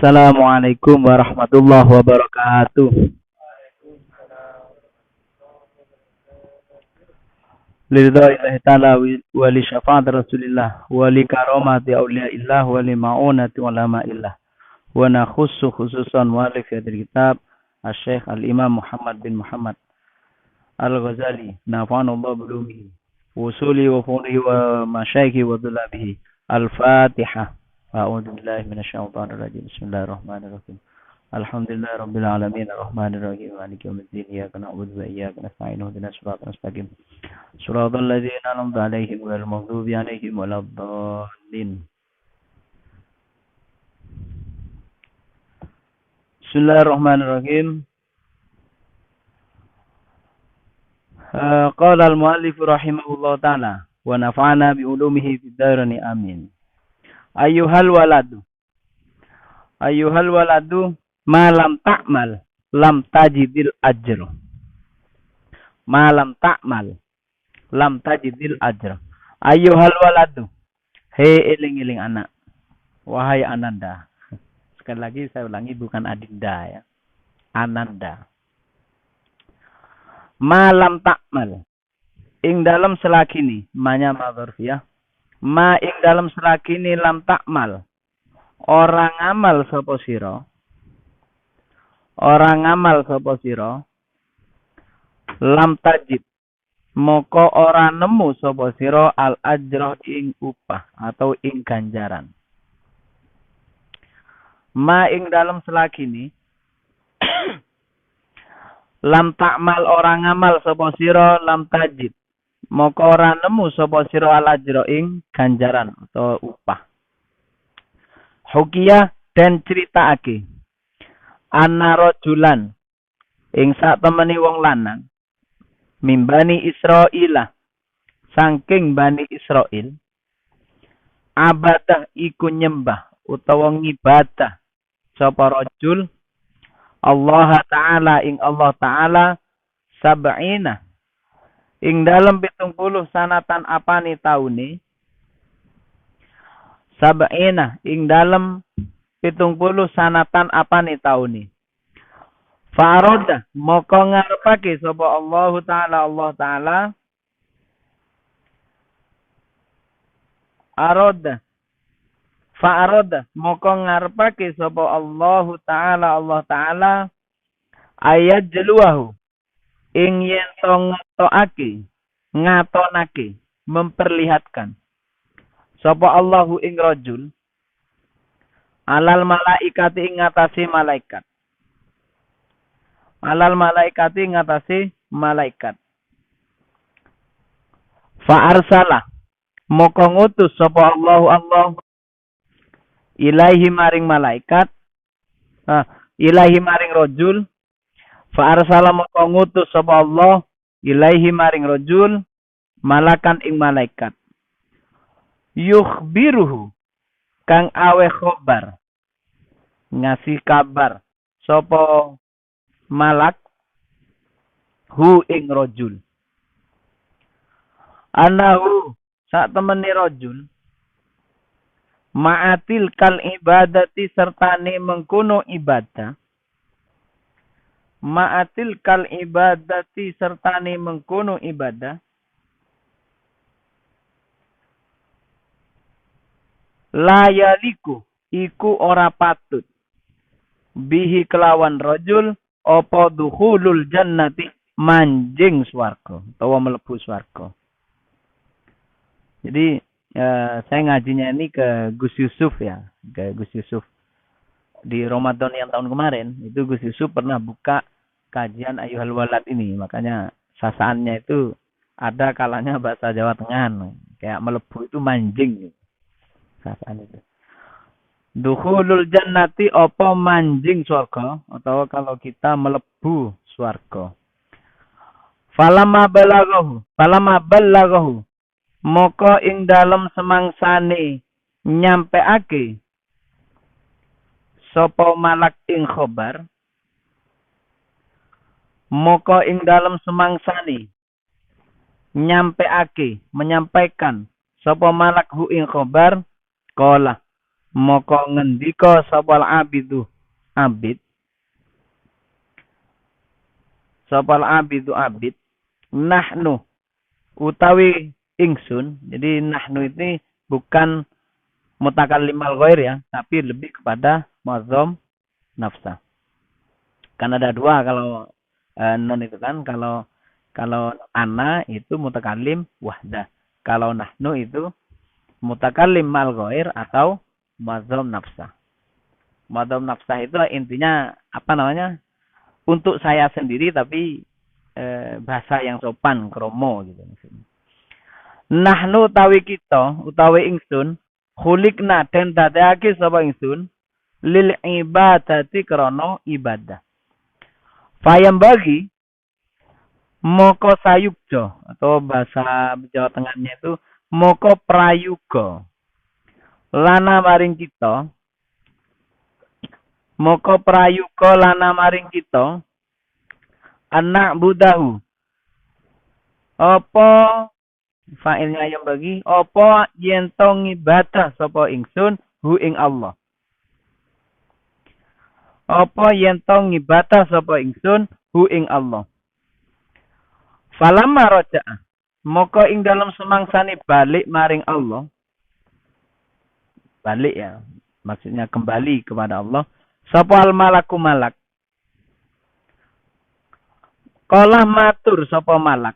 Assalamualaikum warahmatullahi wabarakatuh. Lillahi ta'ala wa li syafaat Rasulillah wa li karamati awliyaillah wa li ma'unati ulama'illah. Wa nakhussu khususan mu'alif hadil kitab Al-Syeikh Al-Imam Muhammad bin Muhammad Al-Ghazali nafa'anallahu bilumihi wusuli wa fulihi wa masyaikhi wa dhulabihi. Al-Fatihah. A'udzu billahi minasyaitonir rajim. Bismillahirrahmanirrahim. Alhamdulillahi rabbil alamin arrahmanir rahim maliki yaumiddin iyyaka na'budu wa iyyaka nasta'in ihdinas siratal mustaqim siratal ladzina an'amta 'alaihim ghairil maghdubi 'alaihim waladdallin. Bismillahirrahmanirrahim. Qala al-muallif rahimahullahu ta'ala wa nafa'ana bi ulumihi fid dharain amin. Ayyuhal waladu ma lam ta'mal lam tajidil ajr. Ma lam ta'mal lam tajidil ajr. Ayyuhal waladu, hei eling-eling anak, wahai ananda. Sekali lagi saya ulangi, bukan adinda ya, ananda. Ma lam ta'mal, ing dalam selakini, manya ma'dzarfiyah. Ma ing dalam selakini lam ta'mal, orang amal sapa sira, orang amal sapa sira, lam tajid moko ora nemu sapa sira al ajra ing upah atau ing ganjaran. Ma ing dalam selakini lam ta'mal orang amal sapa sira lam tajid moko ora nemu sapa sira al ajra ing ganjaran atau upah. Hukiyah dan ceritaake anna rajulan ing sak temeni wong lanang mimbani Israila saking Bani Israil abadah iku nyembah utawa ngibadah sapa rajul Allah Ta'ala ing Allah Ta'ala sab'ina ing dalam 70 sanatan apane taune sab'ina ing dalam 70 sanatan apane taune. Fa'aroda moko ngarepake sapa Allah Ta'ala Fa'aroda moko ngarepake sapa Allah Ta'ala ayat jeluahu ing yen to ngatonake memperlihatkan sapa Allahu ing rajul alal malaikati ing ngatasi malaikat. Alal malaikati ing ngatasi malaikat. Fa arsala moko ngutus sapa Allah ilaihi maring malaikat. Ilaihi maring rajul. Fa arsala moko ngutus sapa Allah ilaihi maring rajul malakan ing malaikat. Yukhbiruhu kang awe khobar ngasih kabar sapa malak hu ing rajul anahu sak temene rajul ma'atil kal ibadati sertane mengkono ibadah ma'atil kal ibadati sertane mengkono ibadah layaliku iku ora patut bihi kelawan rajul apa dukhulul jannati manjing swarga utawa mlebu swarga. Jadi saya ngajinya ini ke Gus Yusuf ya, ke Gus Yusuf di Ramadan yang tahun kemarin itu Gus Yusuf pernah buka kajian Ayyuhal Walad ini, makanya sasaannya itu ada kalanya bahasa Jawa Tengah kayak mlebu itu manjing. Sasaan itu. Dukhulul jannati apa manjing swarga atau kalau kita melebu swarga. Falamma balaghahu moko ing dalem semangsane nyampeake sapa malak ing khobar moko ing dalem semangsane nyampeake menyampaikan sapa malak hu ing khobar Qala moko ngendika sapa abidu abid sapa abid nahnu utawi ingsun. Jadi nahnu ini bukan mutakallim al-ghair ya, tapi lebih kepada muazzam nafsa. Kan ada dua kalau non itu kan, kalau ana itu mutakallim wahdah. Kalau nahnu itu mutakallim mal ghair atau muazzam nafsa. Muazzam nafsa itu intinya apa namanya? Untuk saya sendiri tapi bahasa yang sopan kromo gitu maksudnya. Nahnu utawi kita utawi ingsun khuliqna den dadekake sapa ingsun lil ibadati krana ibadah. Fayam bagi moko sayukjo atau bahasa Jawa Tengahnya itu moko prayuga lana maring kita moko prayuga lana maring kita anak budahu apa fa'ilnya yang bagi apa yen to ngibadah sapa ingsun hu ing Allah apa yen to ngibadah sapa ingsun hu ing Allah. Falamma raja'a moko ing dalam semangsane balik maring Allah. Balik ya, maksudnya kembali kepada Allah. Sapa al malaku malak. Qala matur sapa malak.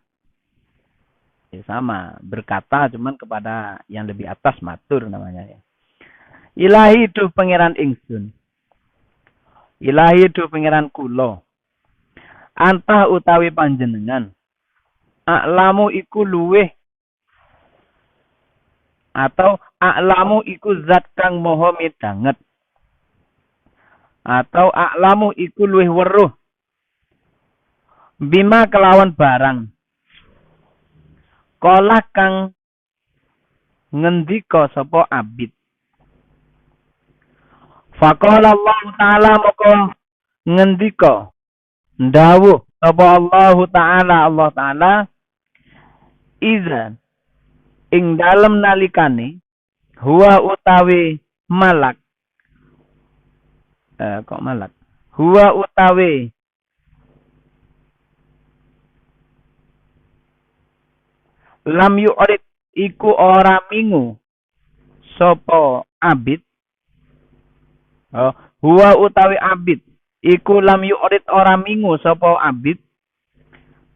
Ya sama, berkata cuman kepada yang lebih atas matur namanya ya. Ilahi duh pangeran ingsun. Ilahi duh pangeran kula. Antah utawi panjenengan. A'lamu iku luweh atau a'lamu iku zat kang maha midanget atau a'lamu iku luweh weruh bima kelawan barang kala kang ngendika sapa abid. Faqala Allah taala moko ngendika ndawuh sapa Allah taala izan ing dalem nalikane huwa utawi malak huwa utawi lam yu'rid iku ora mingu sapa abid huwa utawi abid iku lam yu'rid ora mingu sapa abid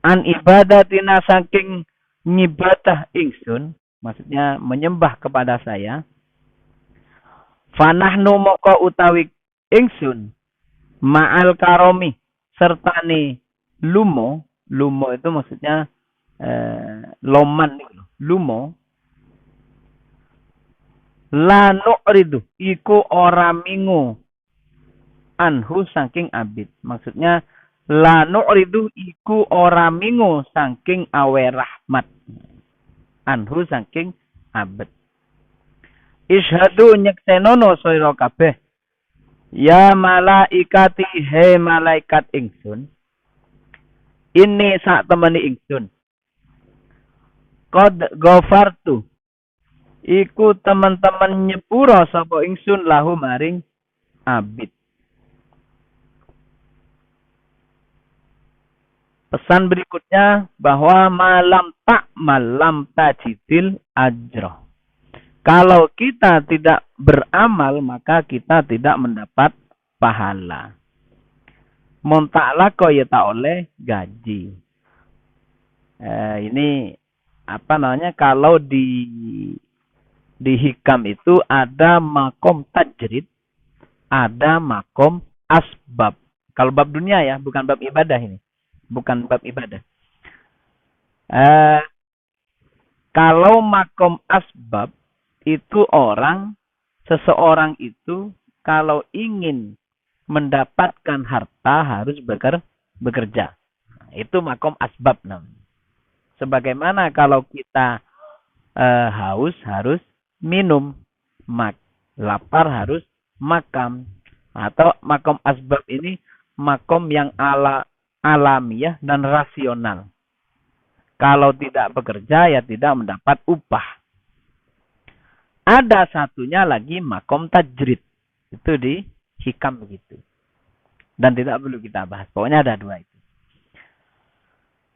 an ibadatina saking ngibadah ingsun, maksudnya menyembah kepada saya. Fanahnu moko utawi ingsun ma'al karomi sertane lumo itu maksudnya loman lumo la nu'ridu iku ora mingu anhu saking abid, maksudnya la nu'ridu iku ora mingu saking awe rahmat anhu saking abad. Ishadu nyeksenono sira kabeh ya malaikati he malaikat ingsun ini sak temeni ingsun qad ghafartu iku teman-teman nyepura sapa ingsun lahu maring abid. Pesan berikutnya bahwa malam tajidil ajroh. Kalau kita tidak beramal, maka kita tidak mendapat pahala. Montaklako ya tak oleh gaji. Ini apa namanya? Kalau di hikam itu ada makom tajrid, ada makom asbab. Kalau bab dunia ya, bukan bab ibadah ini. Bukan bab ibadah. Kalau makom asbab itu seseorang itu kalau ingin mendapatkan harta harus bekerja. Itu makom asbab namanya. Sebagaimana kalau kita haus harus minum, lapar harus makan. Atau makom asbab ini makom yang alamiah dan rasional. Kalau tidak bekerja ya tidak mendapat upah. ada satunya lagi makom tajrid. Itu di hikam begitu. Dan tidak perlu kita bahas. Pokoknya ada dua itu.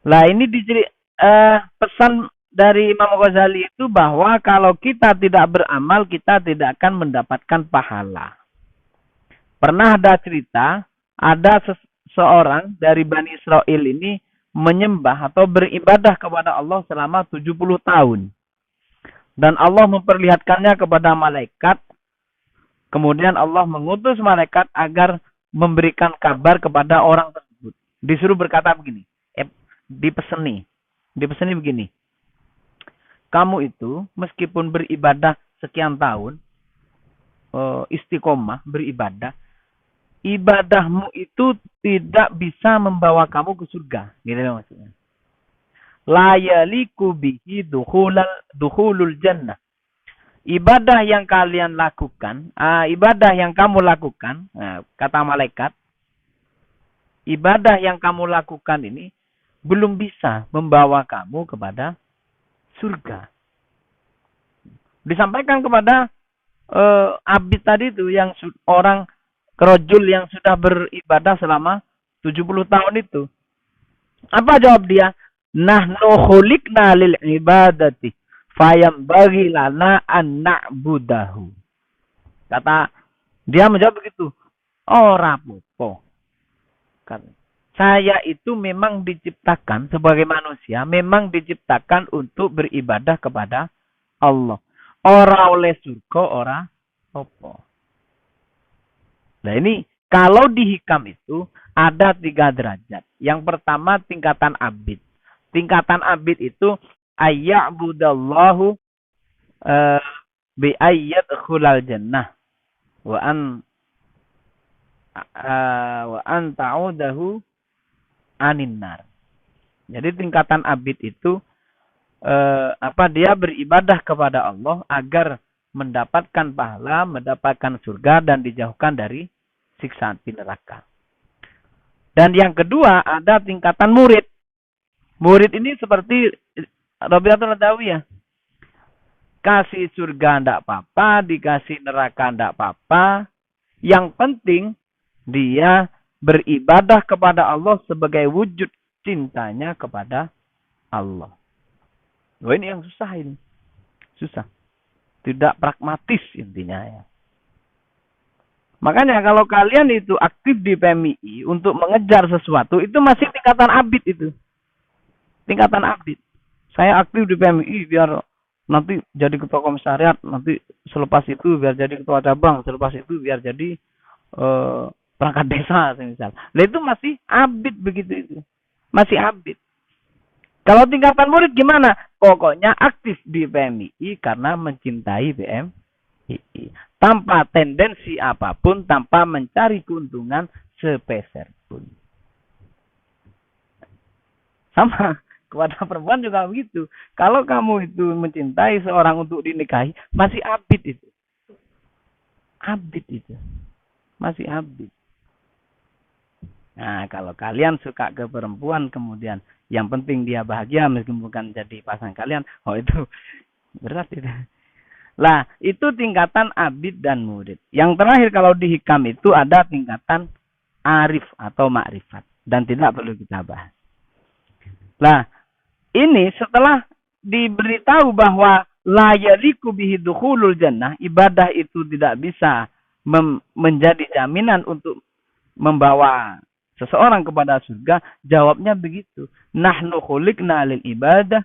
Lah ini pesan dari Imam Ghazali itu bahwa kalau kita tidak beramal, kita tidak akan mendapatkan pahala. Pernah ada cerita, ada seorang dari Bani Israel ini menyembah atau beribadah kepada Allah selama 70 tahun. Dan Allah memperlihatkannya kepada malaikat. Kemudian Allah mengutus malaikat agar memberikan kabar kepada orang tersebut. Disuruh berkata begini. Dipeseni begini. Kamu itu meskipun beribadah sekian tahun, istiqomah beribadah, ibadahmu itu tidak bisa membawa kamu ke surga. Gitu maksudnya. La yaliku bihi dukhulul jannah. Ibadah yang kalian lakukan, ibadah yang kamu lakukan, kata malaikat, ibadah yang kamu lakukan ini belum bisa membawa kamu kepada surga. Disampaikan kepada abid tadi itu, yang orang kerojul yang sudah beribadah selama 70 tahun itu. Apa jawab dia? Nahnu khuliqna lil ibadati fayambaghi lana an na'budahu. Kata dia menjawab begitu. Ora apa-apa. Saya itu memang diciptakan sebagai manusia, memang diciptakan untuk beribadah kepada Allah. Ora oleh surga, ora apa. Nah ini kalau di hikam itu ada 3 derajat. Yang pertama tingkatan abid. Tingkatan abid itu ayya'budallahu bi ayyadkhulal jannah wa an ta'udahu anin nar. Jadi tingkatan abid itu dia beribadah kepada Allah agar mendapatkan pahala, mendapatkan surga dan dijauhkan dari siksa api neraka. Dan yang kedua ada tingkatan murid. Murid ini seperti Rabi'atul Adawiyah. Kasih surga ndak apa-apa, dikasih neraka ndak apa-apa. Yang penting dia beribadah kepada Allah sebagai wujud cintanya kepada Allah. Wah, ini yang susah ini. Susah. Tidak pragmatis intinya ya. Makanya kalau kalian itu aktif di PMI untuk mengejar sesuatu, itu masih tingkatan abid itu. Tingkatan abid. Saya aktif di PMI biar nanti jadi ketua komisariat, nanti selepas itu biar jadi ketua cabang, selepas itu biar jadi perangkat desa misal. Nah itu masih abid begitu itu. Masih abid. Kalau tingkatan murid gimana? Pokoknya aktif di PMI karena mencintai PMI. Tanpa tendensi apapun, tanpa mencari keuntungan sepeser pun. Sama. Kepada perempuan juga begitu. Kalau kamu itu mencintai seorang untuk dinikahi, masih abid itu. Abid itu. Masih abid. Nah, kalau kalian suka ke perempuan, kemudian yang penting dia bahagia meskipun bukan jadi pasangan kalian, itu berat itu. Lah, itu tingkatan abid dan murid. Yang terakhir kalau di hikam itu ada tingkatan arif atau makrifat. Dan tidak perlu kita bahas. Lah, ini setelah diberitahu bahwa la yaliku bihi dukhulul jannah, ibadah itu tidak bisa menjadi jaminan untuk membawa seseorang kepada surga, jawabnya begitu. Nahnu khuliqna lil ibadah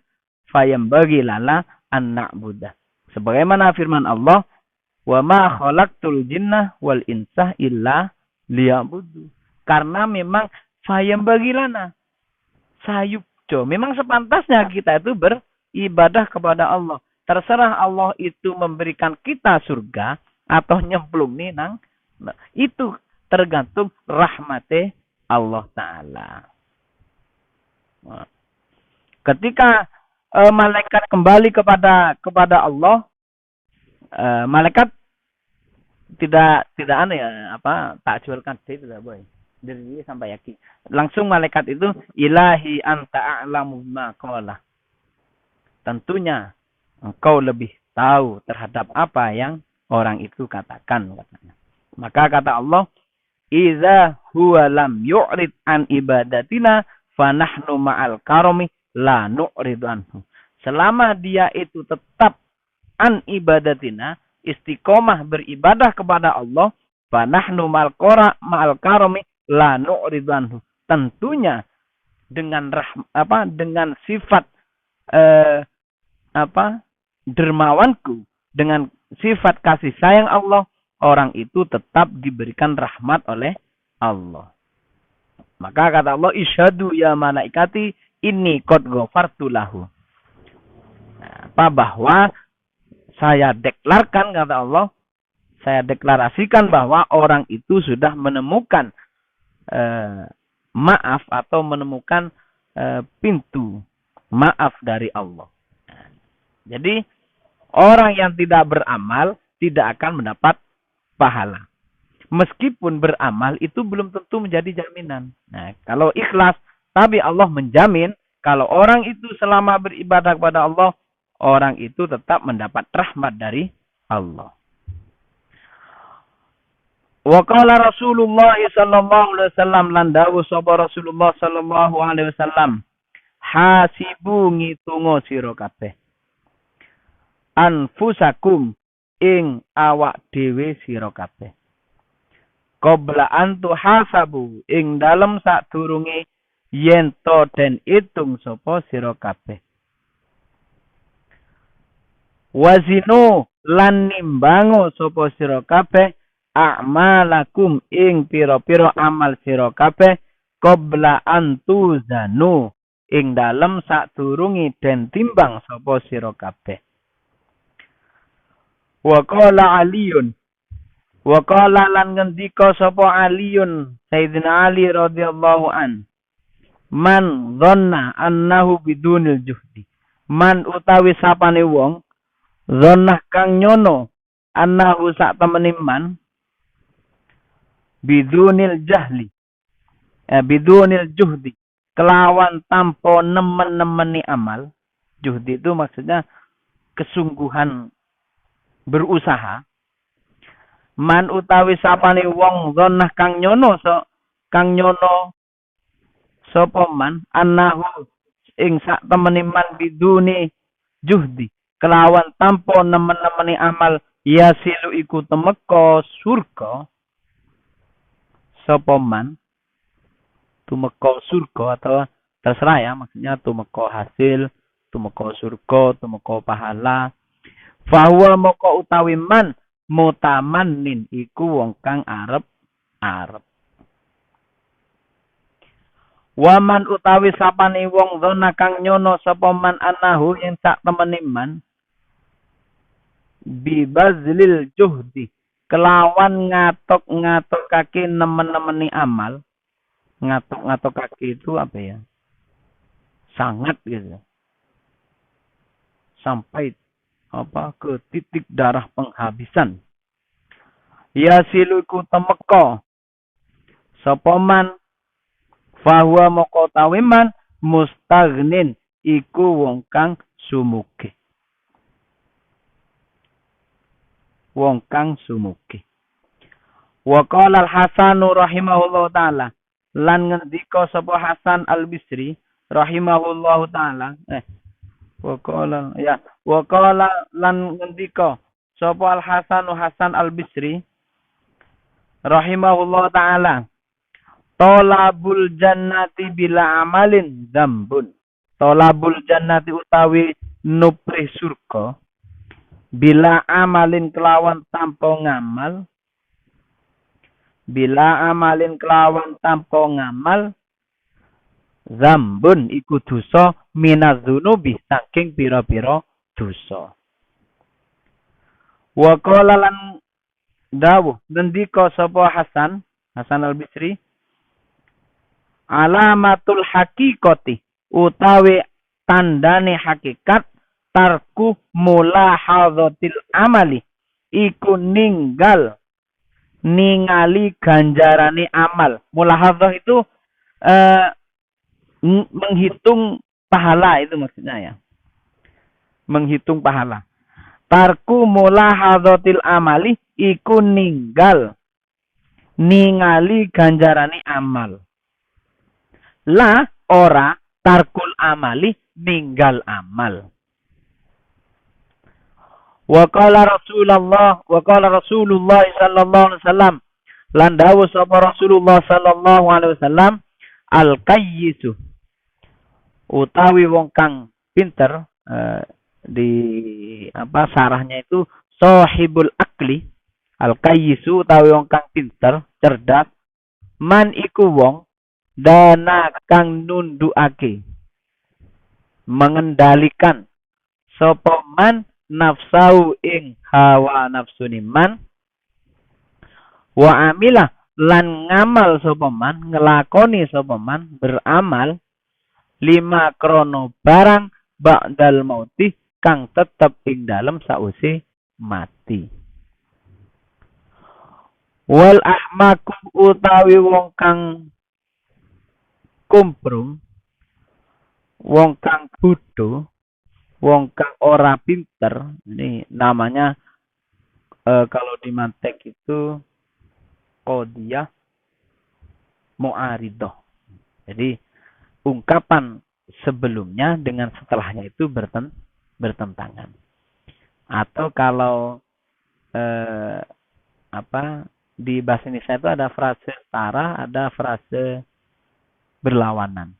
fayambaghi lana an na'budah. Sebagaimana firman Allah, wa ma khalaqtul jinna wal insa illa liya'budu. Karena memang fayambaghi lana, sayukjo, memang sepantasnya kita itu beribadah kepada Allah. Terserah Allah itu memberikan kita surga atau nyemplung nang, itu tergantung rahmate Allah Ta'ala. Ketika malaikat kembali kepada Allah, malaikat tidak takjulkan tidak boleh. Diri sampai yakin. Langsung malaikat itu ilahi anta a'lamu ma qala. Tentunya engkau lebih tahu terhadap apa yang orang itu katakan, katanya. Maka kata Allah, "Idza huwa lam yu'rid an ibadatina fanahnu ma'al karami la nu'ridu anhu." Selama dia itu tetap an ibadatina, istiqomah beribadah kepada Allah, fanahnu ma'al karami la nu'ridu anhu. Tentunya dengan dengan sifat dermawanku, dengan sifat kasih sayang Allah, orang itu tetap diberikan rahmat oleh Allah. Maka kata Allah, "Isyhadu ya malaikati inni qad ghafartu lahu." Bahwa saya deklarkan, kata Allah, saya deklarasikan bahwa orang itu sudah menemukan maaf atau menemukan pintu maaf dari Allah. Jadi orang yang tidak beramal tidak akan mendapat pahala. Meskipun beramal itu belum tentu menjadi jaminan. Nah, kalau ikhlas, tapi Allah menjamin kalau orang itu selama beribadah kepada Allah, orang itu tetap mendapat rahmat dari Allah. Wa qala Rasulullah sallallahu alaihi wasallam, lan dawuh sapa Rasulullah sallallahu alaihi wasallam, hasibu ngitungo sira kabeh anfusakum ing awak dhewe sira kabeh, qabla an tuhasabu ing dalem sadurunge yen to den itung sapa sira kabeh, wazinu lan nimbango sapa sira kabeh a'malakum ing pira-pira amal sira kabeh, qabla antuzanu ing dalem sadurunge den timbang sapa sira kabeh. Wa qala Aliyun, wa qala lan ngendika sapa Aliyun, Sayyidina Ali radhiyallahu an, man dhanna annahu bidunil juhdi, man utawi sapane wong dhanna kang nyono annahu sak temene man bidunil jahli, bidunil juhdi, kelawan tanpa nemen-nemeni amal. Juhdi itu maksudnya kesungguhan berusaha. Man utawi sapane wong dhanna kang nyono sapa man annahu ing sak temene man biduni juhdi, kelawan tanpa nemen-nemeni amal, yasilu iku temeka surga. Sapa man tumeka surga, atau terserah ya, maksudnya tumeka hasil, tumeka surga, tumeka pahala. Fahuwa moko utawi man mutamannin iku wong kang arep. Waman utawi sapane wong zona kang nyono sapa man anahu ing sak temene man bibazlil juhdi, kelawan ngatok-ngatokake nemen-nemeni amal. Ngatok-ngatokake itu apa ya? Sangat gitu. Sampai ke titik darah penghabisan. Ya siluku temeka sapa man fahuwa moko tawiman mustaghnin iku wong kang sumuge. Wong kang sumuge. Wa qala Al-Hasan rahimahullahu taala, lan ngendika sapa Hasan Al-Bisri rahimahullahu taala, wa qala lan ngendika sapa Hasan Al-Bisri rahimahullahu taala, talabul jannati bila amalin dzambun. Talabul jannati utawi nuprih surga bila amalin kelawan tanpa ngamal. Bila amalin kelawan tanpa ngamal, zambun iku dosa minadzunubi saking pira-pira dosa. Wa qala lan dawuh ngendika sapa Hasan Al-Bisri, alamatul haqiqati utawi tandane hakikat tarku mulahadzatil amali iku ningali ganjarane amal. Mulahadzah itu menghitung pahala, itu maksudnya ya. Menghitung pahala. Tarku mulahadzatil amali iku ningali ganjarane amal. La ora tarkul amali ninggal amal. Wa qala Rasulullah sallallahu alaihi wasallam lan dawuh sapa Rasulullah sallallahu alaihi wasallam al qayyisu utawi wong kang pinter di sarahnya itu sahibul akli. Al qayyisu utawi wong kang pinter cerdas man iku wong dana kang nundukake mengendalikan sapa man nafsau ing hawa nafsuni man wa amilah lan ngamal sapa man ngelakoni sapa man beramal lima krono barang ba'dal mauti kang tetep ing dalem sause mati. Wal ahmaku utawi wong kang kumprung, wong kang bodoh, wong kang ora pinter, ini namanya kalau di mantek itu qadiyah mu'aridah. Jadi ungkapan sebelumnya dengan setelahnya itu bertentangan. Atau kalau di bahasa Indonesia itu ada frase setara, ada frase berlawanan.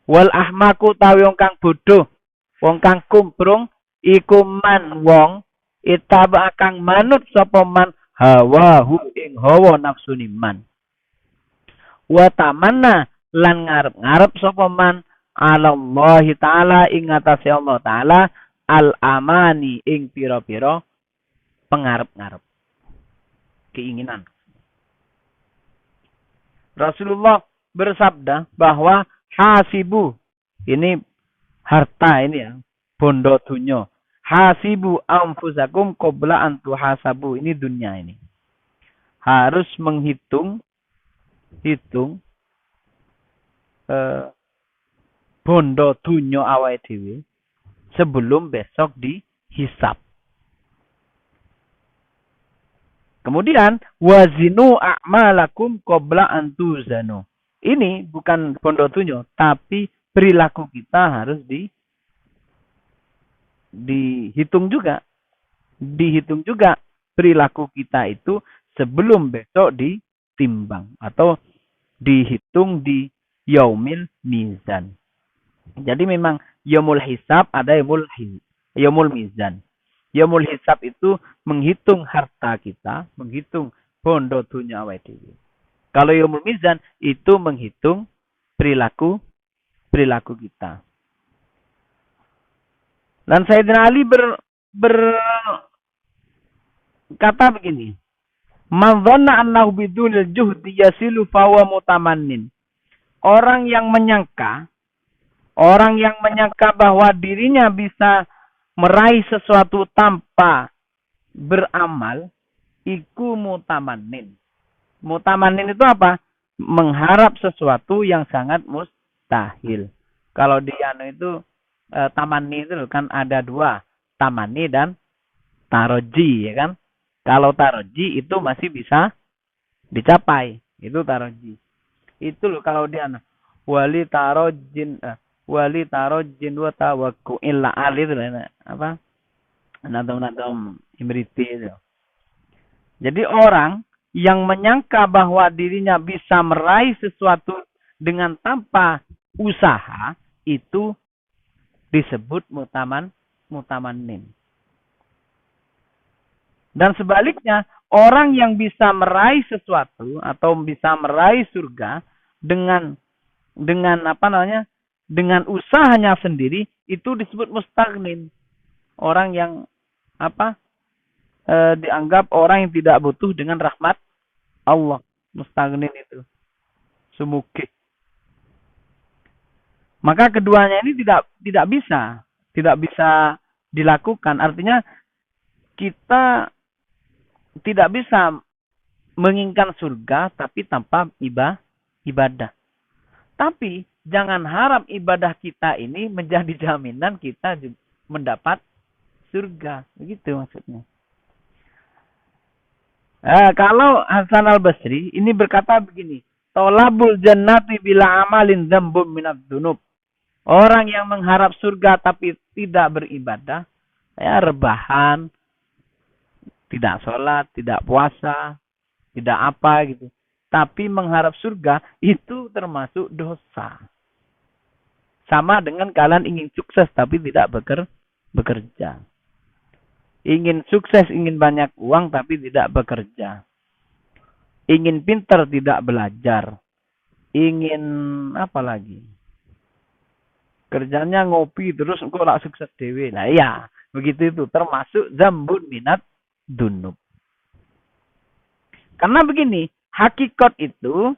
Wal ahmaku tawi wong kang bodoh, wong kang kumprung iku man wong itaba kang manut sapa man hawahu ing hawa nafsuni man. Wa tamanna lan ngarep-ngarep sapa man Allah taala ing atase Allah taala al amani ing pira-pira pengarep-ngarep keinginan. Rasulullah bersabda bahwa hasibu ini harta ini ya, bondo dunya. Hasibu anfusakum qabla an tuhasabu. Ini dunia ini. Harus menghitung bondo dunya awake dhewe sebelum besok dihisab. Kemudian wazinu a'malakum qabla an tuzanu. Ini bukan bondo dunya, tapi perilaku kita harus dihitung juga. Dihitung juga perilaku kita itu sebelum besok ditimbang atau dihitung di yaumil mizan. Jadi memang yaumul hisab ada yaumul mizan. Yaumul hisab itu menghitung harta kita, menghitung bondo dunya awake dhewe. Kalau yaumul mizan itu menghitung perilaku kita. Dan Sayyidina Ali berkata begini, "Man dhanna annahu bidunil juhdi yasilu fahuwa mutamannin." Orang yang menyangka bahwa dirinya bisa meraih sesuatu tanpa beramal, iku mutamannin. Mutamannin itu apa? Mengharap sesuatu yang sangat mustahil. Kalau di itu tamanni itu kan ada dua, tamanni dan taroji, ya kan? Kalau taroji itu masih bisa dicapai, itu taroji. Itu loh kalau di wali tarojin wa tawakku illa ali itu apa? Nadam imriti itu. Jadi orang yang menyangka bahwa dirinya bisa meraih sesuatu dengan tanpa usaha itu disebut mutamannin. Dan sebaliknya, orang yang bisa meraih sesuatu atau bisa meraih surga dengan dengan usahanya sendiri itu disebut mustagnin. Orang yang dianggap orang yang tidak butuh dengan rahmat Allah. Mustagnin itu sumukih. Maka keduanya ini tidak bisa dilakukan. Artinya kita tidak bisa menginginkan surga tapi tanpa ibadah. Tapi jangan harap ibadah kita ini menjadi jaminan kita mendapat surga. Begitu maksudnya. Kalau Hasan al-Basri ini berkata begini, tolabul jannati bila amalin dzambum minad dzunub. Orang yang mengharap surga tapi tidak beribadah, ya rebahan, tidak sholat, tidak puasa, tidak apa gitu. Tapi mengharap surga itu termasuk dosa. Sama dengan kalian ingin sukses tapi tidak bekerja. Ingin sukses, ingin banyak uang tapi tidak bekerja. Ingin pintar tidak belajar. Ingin apa lagi? Kerjanya ngopi terus engkau lah sukses dewe. Nah iya, begitu itu termasuk zambun minat dunub. Karena begini, hakikat itu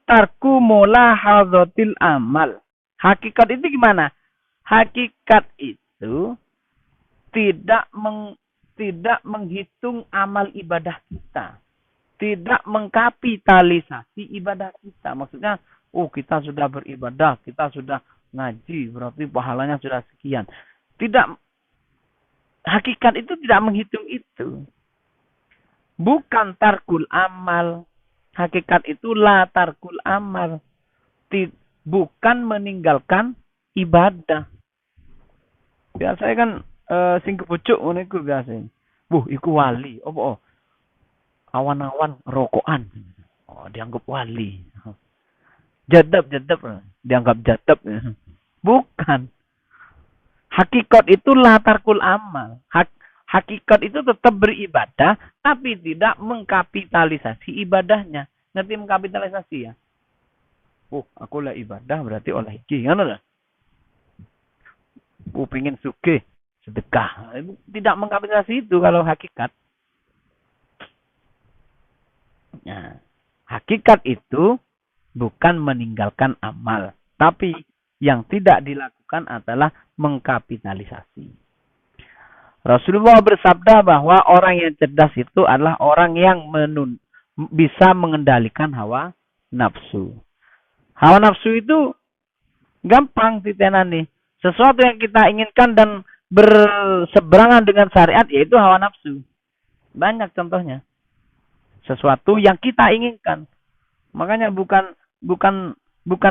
tarku mola hadzatil amal. Hakikat itu gimana? Hakikat itu tidak menghitung amal ibadah kita. Tidak mengkapitalisasi ibadah kita. Maksudnya, kita sudah beribadah, kita sudah ngaji, berarti pahalanya sudah sekian. Tidak, hakikat itu tidak menghitung itu. Bukan tarkul amal. Hakikat itu la tarkul amal. Bukan meninggalkan ibadah. Biasanya kan sing kepucuk ngono iku biasa. Iku wali. Awan-awan rokokan. Dianggap wali. Jadab dianggap jadab. Bukan. Hakikat itu latarkul amal. Hakikat itu tetap beribadah tapi tidak mengkapitalisasi ibadahnya. Ngerti mengkapitalisasi ya? Aku lah ibadah berarti oleh iki, ngono lah. Pengin sugih, sedekah. Tidak mengkapitalisasi itu kalau hakikat. Nah, hakikat itu bukan meninggalkan amal. Tapi yang tidak dilakukan adalah mengkapitalisasi. Rasulullah bersabda bahwa orang yang cerdas itu adalah orang yang bisa mengendalikan hawa nafsu. Hawa nafsu itu gampang titenani. Sesuatu yang kita inginkan dan berseberangan dengan syariat yaitu hawa nafsu. Banyak contohnya. Sesuatu yang kita inginkan. Makanya bukan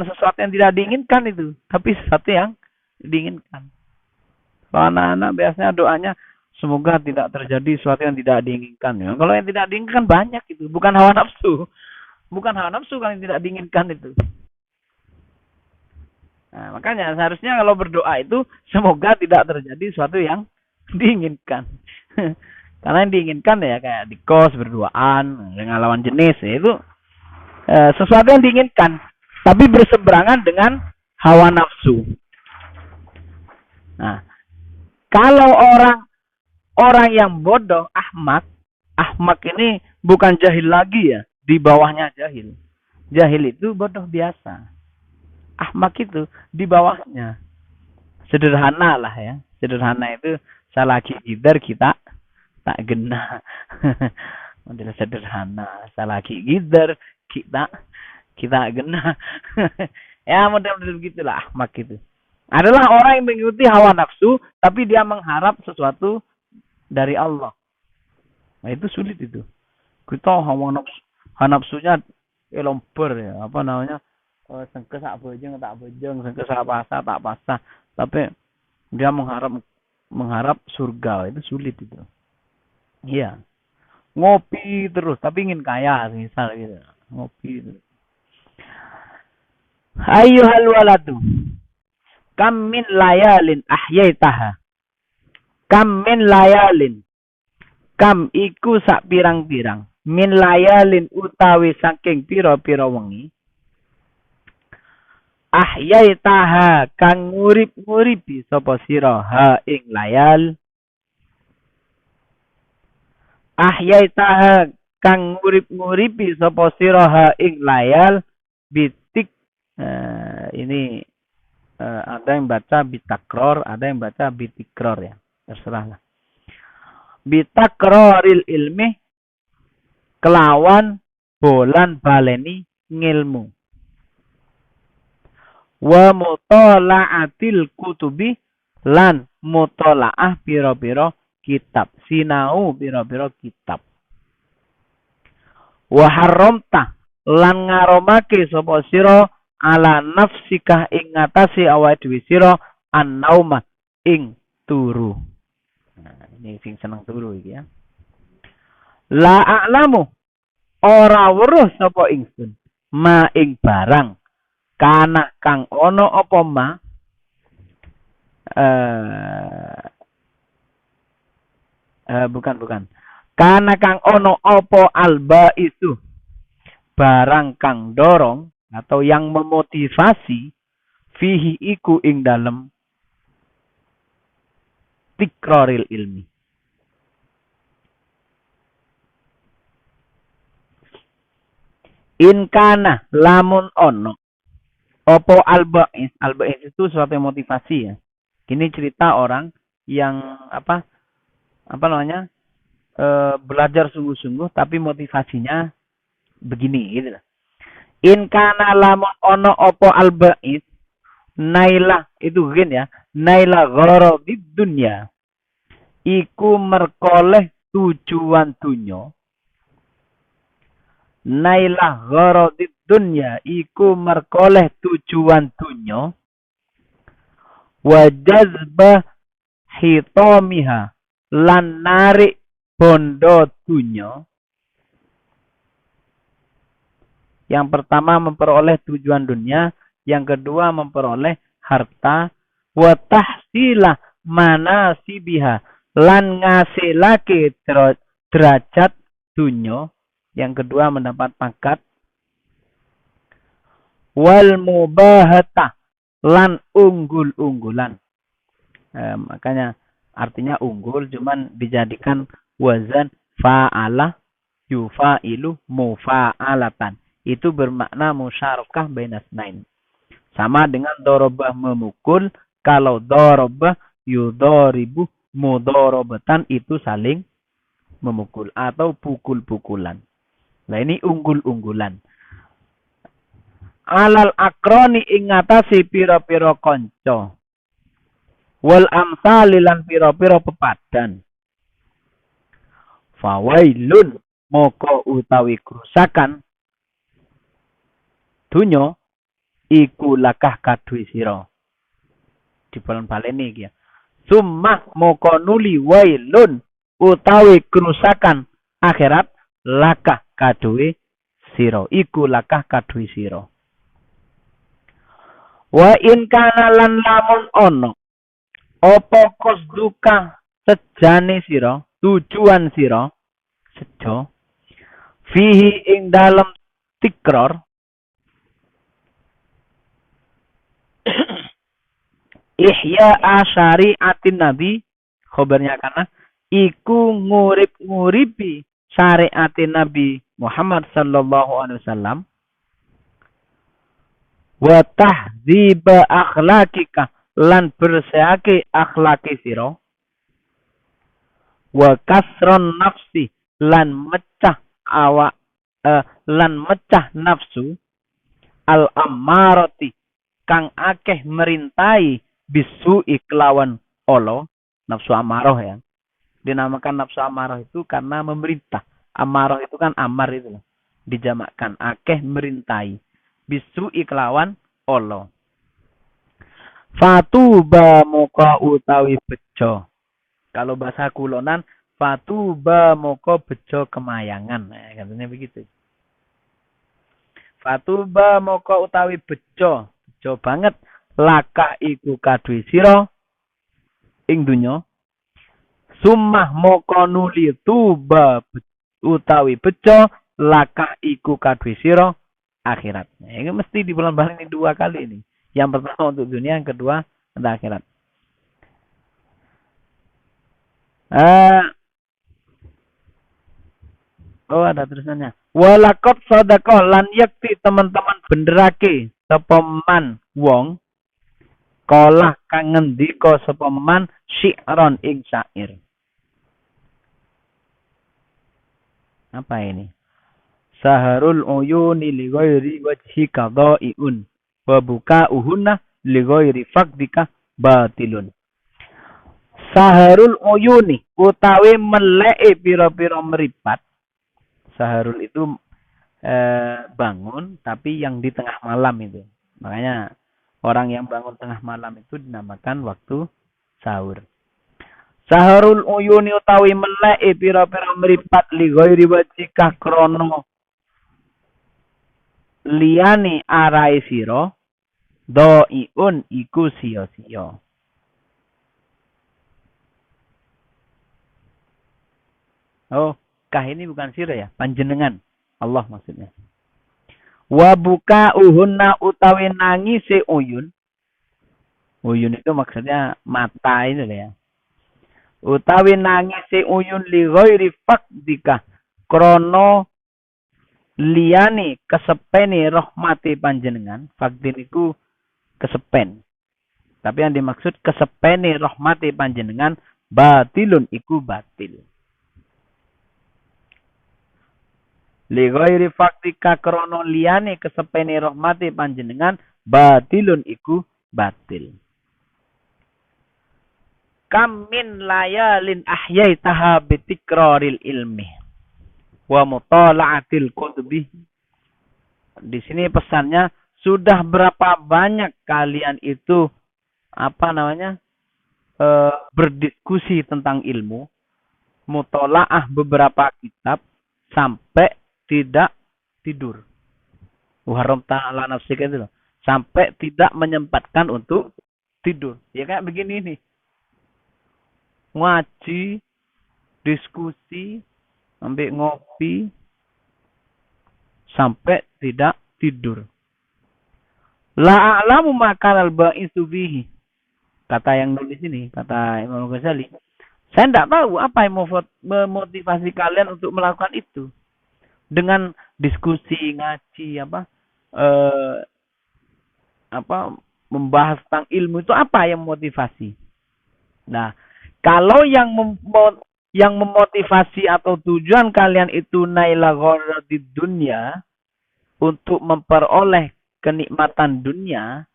sesuatu yang tidak diinginkan itu, tapi sesuatu yang diinginkan. Kalau anak-anak biasanya doanya semoga tidak terjadi sesuatu yang tidak diinginkan. Ya. Kalau yang tidak diinginkan banyak itu, bukan hawa nafsu. Bukan hawa nafsu kalau yang tidak diinginkan itu. Nah, makanya seharusnya kalau berdoa itu semoga tidak terjadi sesuatu yang diinginkan. Karena yang diinginkan ya kayak di kos berduaan dengan lawan jenis ya, itu sesuatu yang diinginkan, tapi berseberangan dengan hawa nafsu. Nah, kalau orang yang bodoh, ahmak ini bukan jahil lagi ya, di bawahnya jahil. Jahil itu bodoh biasa. Ahmak itu di bawahnya. Sederhana lah ya. Sederhana itu salah gidar kita tak genah. Model sederhana. Salah gidar kita genah. Ya model-model begitulah ahmak itu. Adalah orang yang mengikuti hawa nafsu, tapi dia mengharap sesuatu dari Allah. Nah itu sulit itu. Kita hawa nafsunya lomper ya, apa namanya? Sengke sak bojeng tak bojeng, sengke sak pasah tak pasah. Tapi dia mengharap surga, itu sulit itu. Iya. Ngopi terus, tapi ingin kaya, misal gitu. Ngopi terus. Ayyuhal waladu. Kam min layalin ahyaitaha. Kam min layalin. Kam iku sak pirang-pirang. Min layalin utawi saking pira-pira wengi. Ahyaitaha kang ngurip-nguripi sapa sira ha ing layal. Ahyaitaha kang ngurip-nguripi sapa sira ha ing layal bitik ini ada yang baca bitakror, ada yang baca bitikror ya. Terserahlah. Bitakroril ilmi kelawan bolan baleni ngilmu. Wa mutala'atil kutubi lan mutolaah pira-pira kitab, sinau pira-pira kitab. Wa haramta lan ngaromake sapa sira ala nafsika ing ngatasi awake dhewe sira an-nauma ing turu. Nah, ini sing seneng turu iki ya. La a'lamu ora weruh sapa ingsun ma ing barang kana kang ana apa ma bukan. Kana kang ono opo alba itu barang kang dorong atau yang memotivasi fihi iku ing dalem tikroril ilmi. In kana lamun ono opo albais itu suatu motivasi ya. Ini cerita orang yang apa namanya belajar sungguh-sungguh tapi motivasinya begini gitu. In kana lamun ono opo albais naila itu gen ya. Naila gharadid dunya. Iku merkoleh tujuan dunya. Naila gharadid dunya iku merkoleh tujuan dunya. Wa jazbah hitamiha lan narik bondo dunya. Yang pertama memperoleh tujuan dunia, yang kedua memperoleh harta, wa tahsila manasibiha lan ngasilake derajat dunya, yang kedua mendapat pangkat, wal mubahata lan unggul-unggulan. Makanya artinya unggul cuman dijadikan wazan fa'ala yufailu mufa'alatan. Itu bermakna musyarakah bainas nain. Sama dengan dorobah memukul. Kalau dorobah yudoribu mudorobatan itu saling memukul atau pukul-pukulan. Nah ini unggul-unggulan. Alal akroni ingatasi piro-piro konco. Wal amsalilan piro-piro pepadan. Fawailun moko utawi kerusakan dunyo iku lakah kadui siro. Di balen-balen iki ya. Summa moko nuli wailun utawi kerusakan akhirat lakah kadui siro. Iku lakah kadui siro. Wa in kana lan lamun ono opo kosduka sejane siro, tujuan siro sejo fihi ing dalam tikror ihya syariatin nabi khobarnya karena iku nguripi syariatin nabi Muhammad sallallahu alaihi wasallam wa tahdziba akhlaqika lan bersihake akhlaki sira wa kasron nafsi lan mecah nafsu al ammarati kang akeh merintai bisu iklawan olo nafsu amarah ya. Dinamakan nafsu amarah itu karena memerintah. Amarah itu kan amar itu. Dijamakkan akeh merintai bisu iklawan olo. Fatuba moko utawi bejo. Kalau bahasa kulonan fatuba moko bejo kemayangan. Nah, katanya begitu. Fatuba moko utawi bejo. Bejo banget lakah iku kadui siro ing dunya. Summah moko nuli tuba utawi bejo lakah iku kadui siro akhirat. Nah, ini mesti di bulan balik ini 2 kali ini. Yang pertama untuk dunia, yang kedua untuk akhirat. Ada tulisannya. Walakot sodakoh lan yakti teman-teman benderake sepeman wong kolah kang ngendika sepeman syi'ron ing syair. Apa ini? Saharul uyuni li ghairi wajhi qada'iun wa buka'uhunna li ghairi faqdika batilun. Saharul uyuni utawi meleke pira-pira meripat. Saharul itu bangun tapi yang di tengah malam itu. Makanya orang yang bangun tengah malam itu dinamakan waktu sahur. Saharul uyuni utawi meleke pira-pira meripat li ghairi wajhika krono liyane arai sira doiun iku sia-sia. Oh, kah ini bukan sira ya, panjenengan. Allah maksudnya. Wa buka uhunna utawi nangise uyun. Uyun itu maksudnya mata itu ya. Utawi nangise uyun li ghairi faqdika krono liyane kesepene rahmati panjenengan. Faqdin iku kesepen. Tapi yang dimaksud kesepene rahmati panjenengan batilun iku batil. Li ghairi faqdika krono liyane kesepene rahmati panjenengan batilun iku batil. Kam min layalin ahyaitaha bitikraril ilmi wa mutala'atil kutubi. Di sini pesannya sudah berapa banyak kalian itu berdiskusi tentang ilmu, mutola'ah beberapa kitab sampai tidak tidur. Haram ta'ala nafsika itu loh. Sampai tidak menyempatkan untuk tidur. Ya kayak begini nih. Ngaji, diskusi, sampai ngopi, sampai tidak tidur. La a'lamu makanal ba'isu bihi. Kata yang nulis ini, kata Imam Ghazali. Saya tidak tahu apa yang memotivasi kalian untuk melakukan itu. Dengan diskusi, ngaji, membahas tentang ilmu itu apa yang memotivasi? Nah, kalau yang memotivasi atau tujuan kalian itu naila gharadid dunya, untuk memperoleh kenikmatan dunia,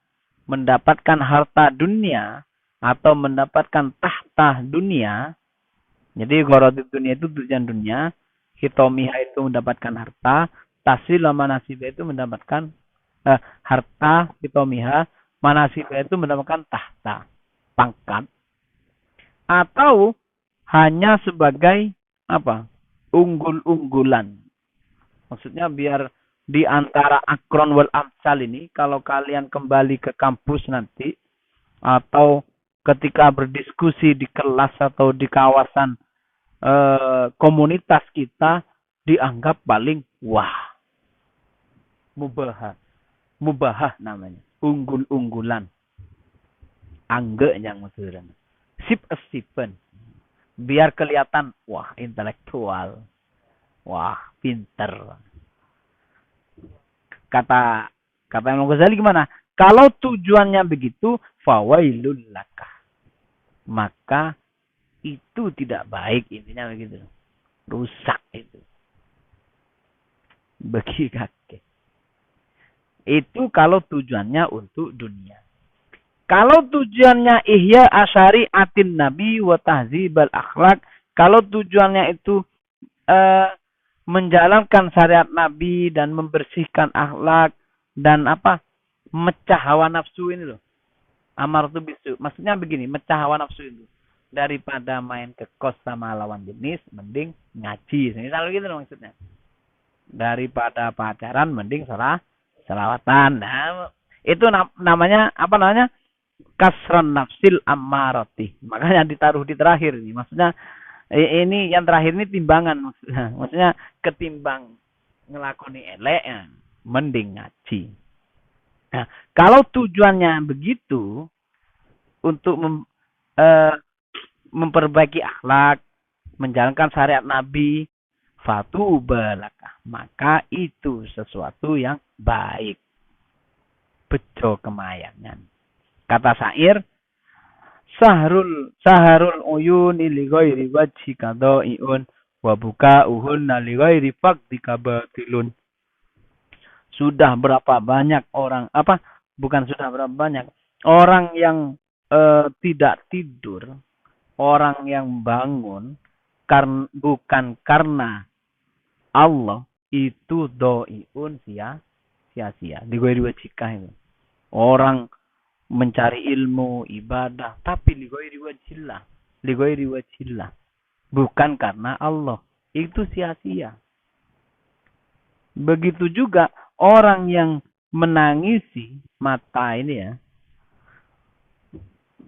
mendapatkan harta dunia atau mendapatkan tahta dunia. Jadi gharadid dunya itu tujuan dunia, hitomiha itu mendapatkan harta, tasil manasibah itu mendapatkan harta, hitomiha, manasibah itu mendapatkan tahta, pangkat. Atau hanya sebagai unggul-unggulan. Maksudnya biar di antara akron wal amsal ini, kalau kalian kembali ke kampus nanti, atau ketika berdiskusi di kelas atau di kawasan komunitas kita, dianggap paling wah. Mubahah namanya. Unggul-unggulan. Angge yang maksudnya. Sip-sipen. Biar kelihatan, wah intelektual. Wah pinter. Kata Imam Ghazali gimana? Kalau tujuannya begitu, fawailul laka. Maka itu tidak baik, intinya begitu. Rusak itu. Bagi kakek. Itu kalau tujuannya untuk dunia. Kalau tujuannya ihya asyari atin nabi wa tahzibal akhlak. Kalau tujuannya itu menjalankan syariat nabi dan membersihkan akhlak dan mecah hawa nafsu ini loh. Amar tu bisu. Maksudnya begini, mecah hawa nafsu itu. Daripada main ke kos sama lawan jenis, mending ngaji. Misal gitu loh maksudnya. Daripada pacaran, mending selawatan. Nah, itu namanya kasran nafsil ammarati. Makanya ditaruh di terakhir ini. Maksudnya ini yang terakhir ini timbangan maksudnya. Maksudnya ketimbang ngelakoni elek, mending ngaji. Nah, kalau tujuannya begitu untuk memperbaiki akhlak, menjalankan syariat Nabi, fatubalaka, maka itu sesuatu yang baik. Bejo kemayangan. Kata syair, saharul uyun li ghairi wajhi qada'iun wa buka'uhunna li ghairi faqdika batilun. Sudah berapa banyak orang bukan sudah berapa banyak orang yang tidak tidur, orang yang bangun bukan karena Allah itu doiun sia-sia. Digoiri wajikah itu. Orang mencari ilmu, ibadah, tapi ligoiri wajillah. Bukan karena Allah. Itu sia-sia. Begitu juga orang yang menangisi mata ini ya.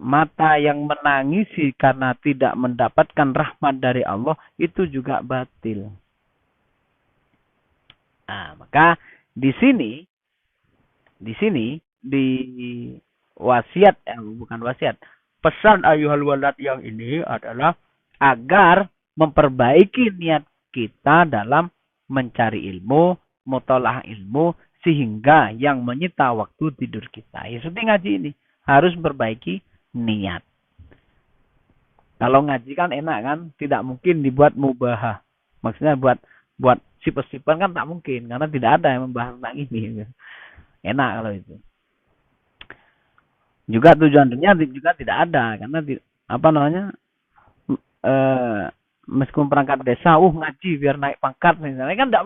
Mata yang menangisi karena tidak mendapatkan rahmat dari Allah itu juga batil. Nah, maka di sini di wasiat bukan wasiat, pesan ayuhal walad yang ini adalah agar memperbaiki niat kita dalam mencari ilmu, mutolaah ilmu, sehingga yang menyita waktu tidur kita. Ya seperti ngaji ini harus memperbaiki niat. Kalau ngaji kan enak kan, tidak mungkin dibuat mubahah. Maksudnya buat sifat-sifat kan tak mungkin karena tidak ada yang membahas tentang ini. Enak kalau itu. Juga tujuan dunia juga tidak ada karena meskipun perangkat desa, ngaji biar naik pangkat misalnya kan tidak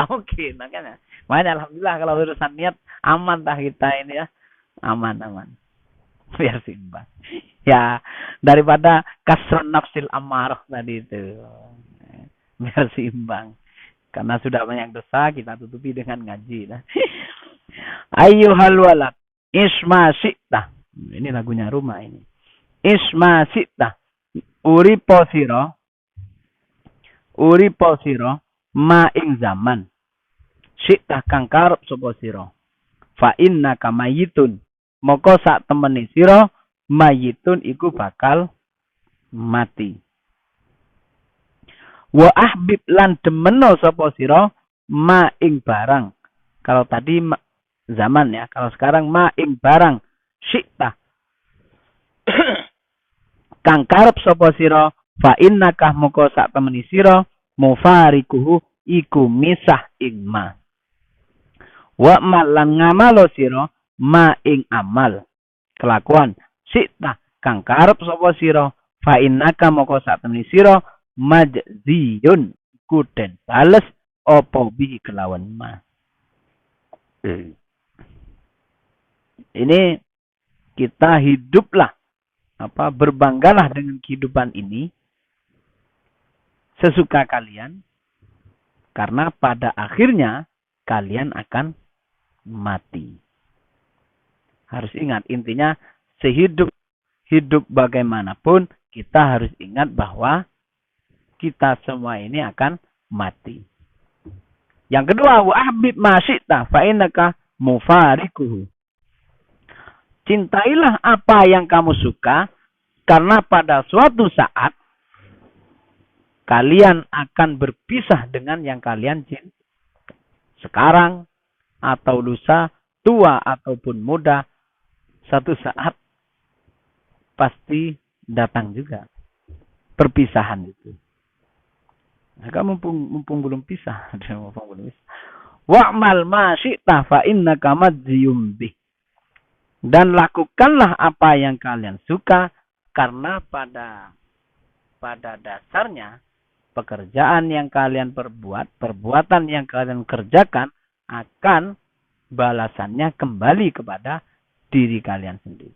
mungkin makanya. Makanya alhamdulillah kalau urusan niat aman dah kita ini ya, aman. Biar seimbang. Ya, daripada kasrun nafsil amarah tadi itu. Biar seimbang. Karena sudah banyak dosa, kita tutupi dengan ngaji. Ayyuhal walad, isma syi'tah. Ini lagunya Rumah ini. Isma syi'tah. Uripo siro, ma ing zaman. Syi'tah kang karep sapa sira. Fa innaka mayyitun. Moko sak temeni sira mayitun iku bakal mati. Wa ahbib lan demeno sapa sira ma ing barang. Kalau tadi zaman ya, kalau sekarang ma ing barang syi'ta. Kang karep sapa sira fa innaka moko sak temeni sira mufarikuhu iku misah ing ma. Wa malan ngamalo sira ma ing amal kelakuan sita kang karep sapa sira fa innaka moko sak temeni sira majziyun kuden bales apa bi kelawan ma. Ini kita hiduplah berbanggalah dengan kehidupan ini sesuka kalian karena pada akhirnya kalian akan mati. Harus ingat, intinya hidup bagaimanapun kita harus ingat bahwa kita semua ini akan mati. Yang kedua, wa ahbib ma syi'ta fa innaka mufarikuhu. Cintailah apa yang kamu suka karena pada suatu saat kalian akan berpisah dengan yang kalian cintai. Sekarang atau lusa, tua ataupun muda, satu saat pasti datang juga perpisahan itu. Maka mumpung belum pisah, wa'mal ma syi'ta fa innaka madziyum bih. Dan lakukanlah apa yang kalian suka karena pada dasarnya pekerjaan yang kalian perbuatan yang kalian kerjakan akan balasannya kembali kepada diri kalian sendiri.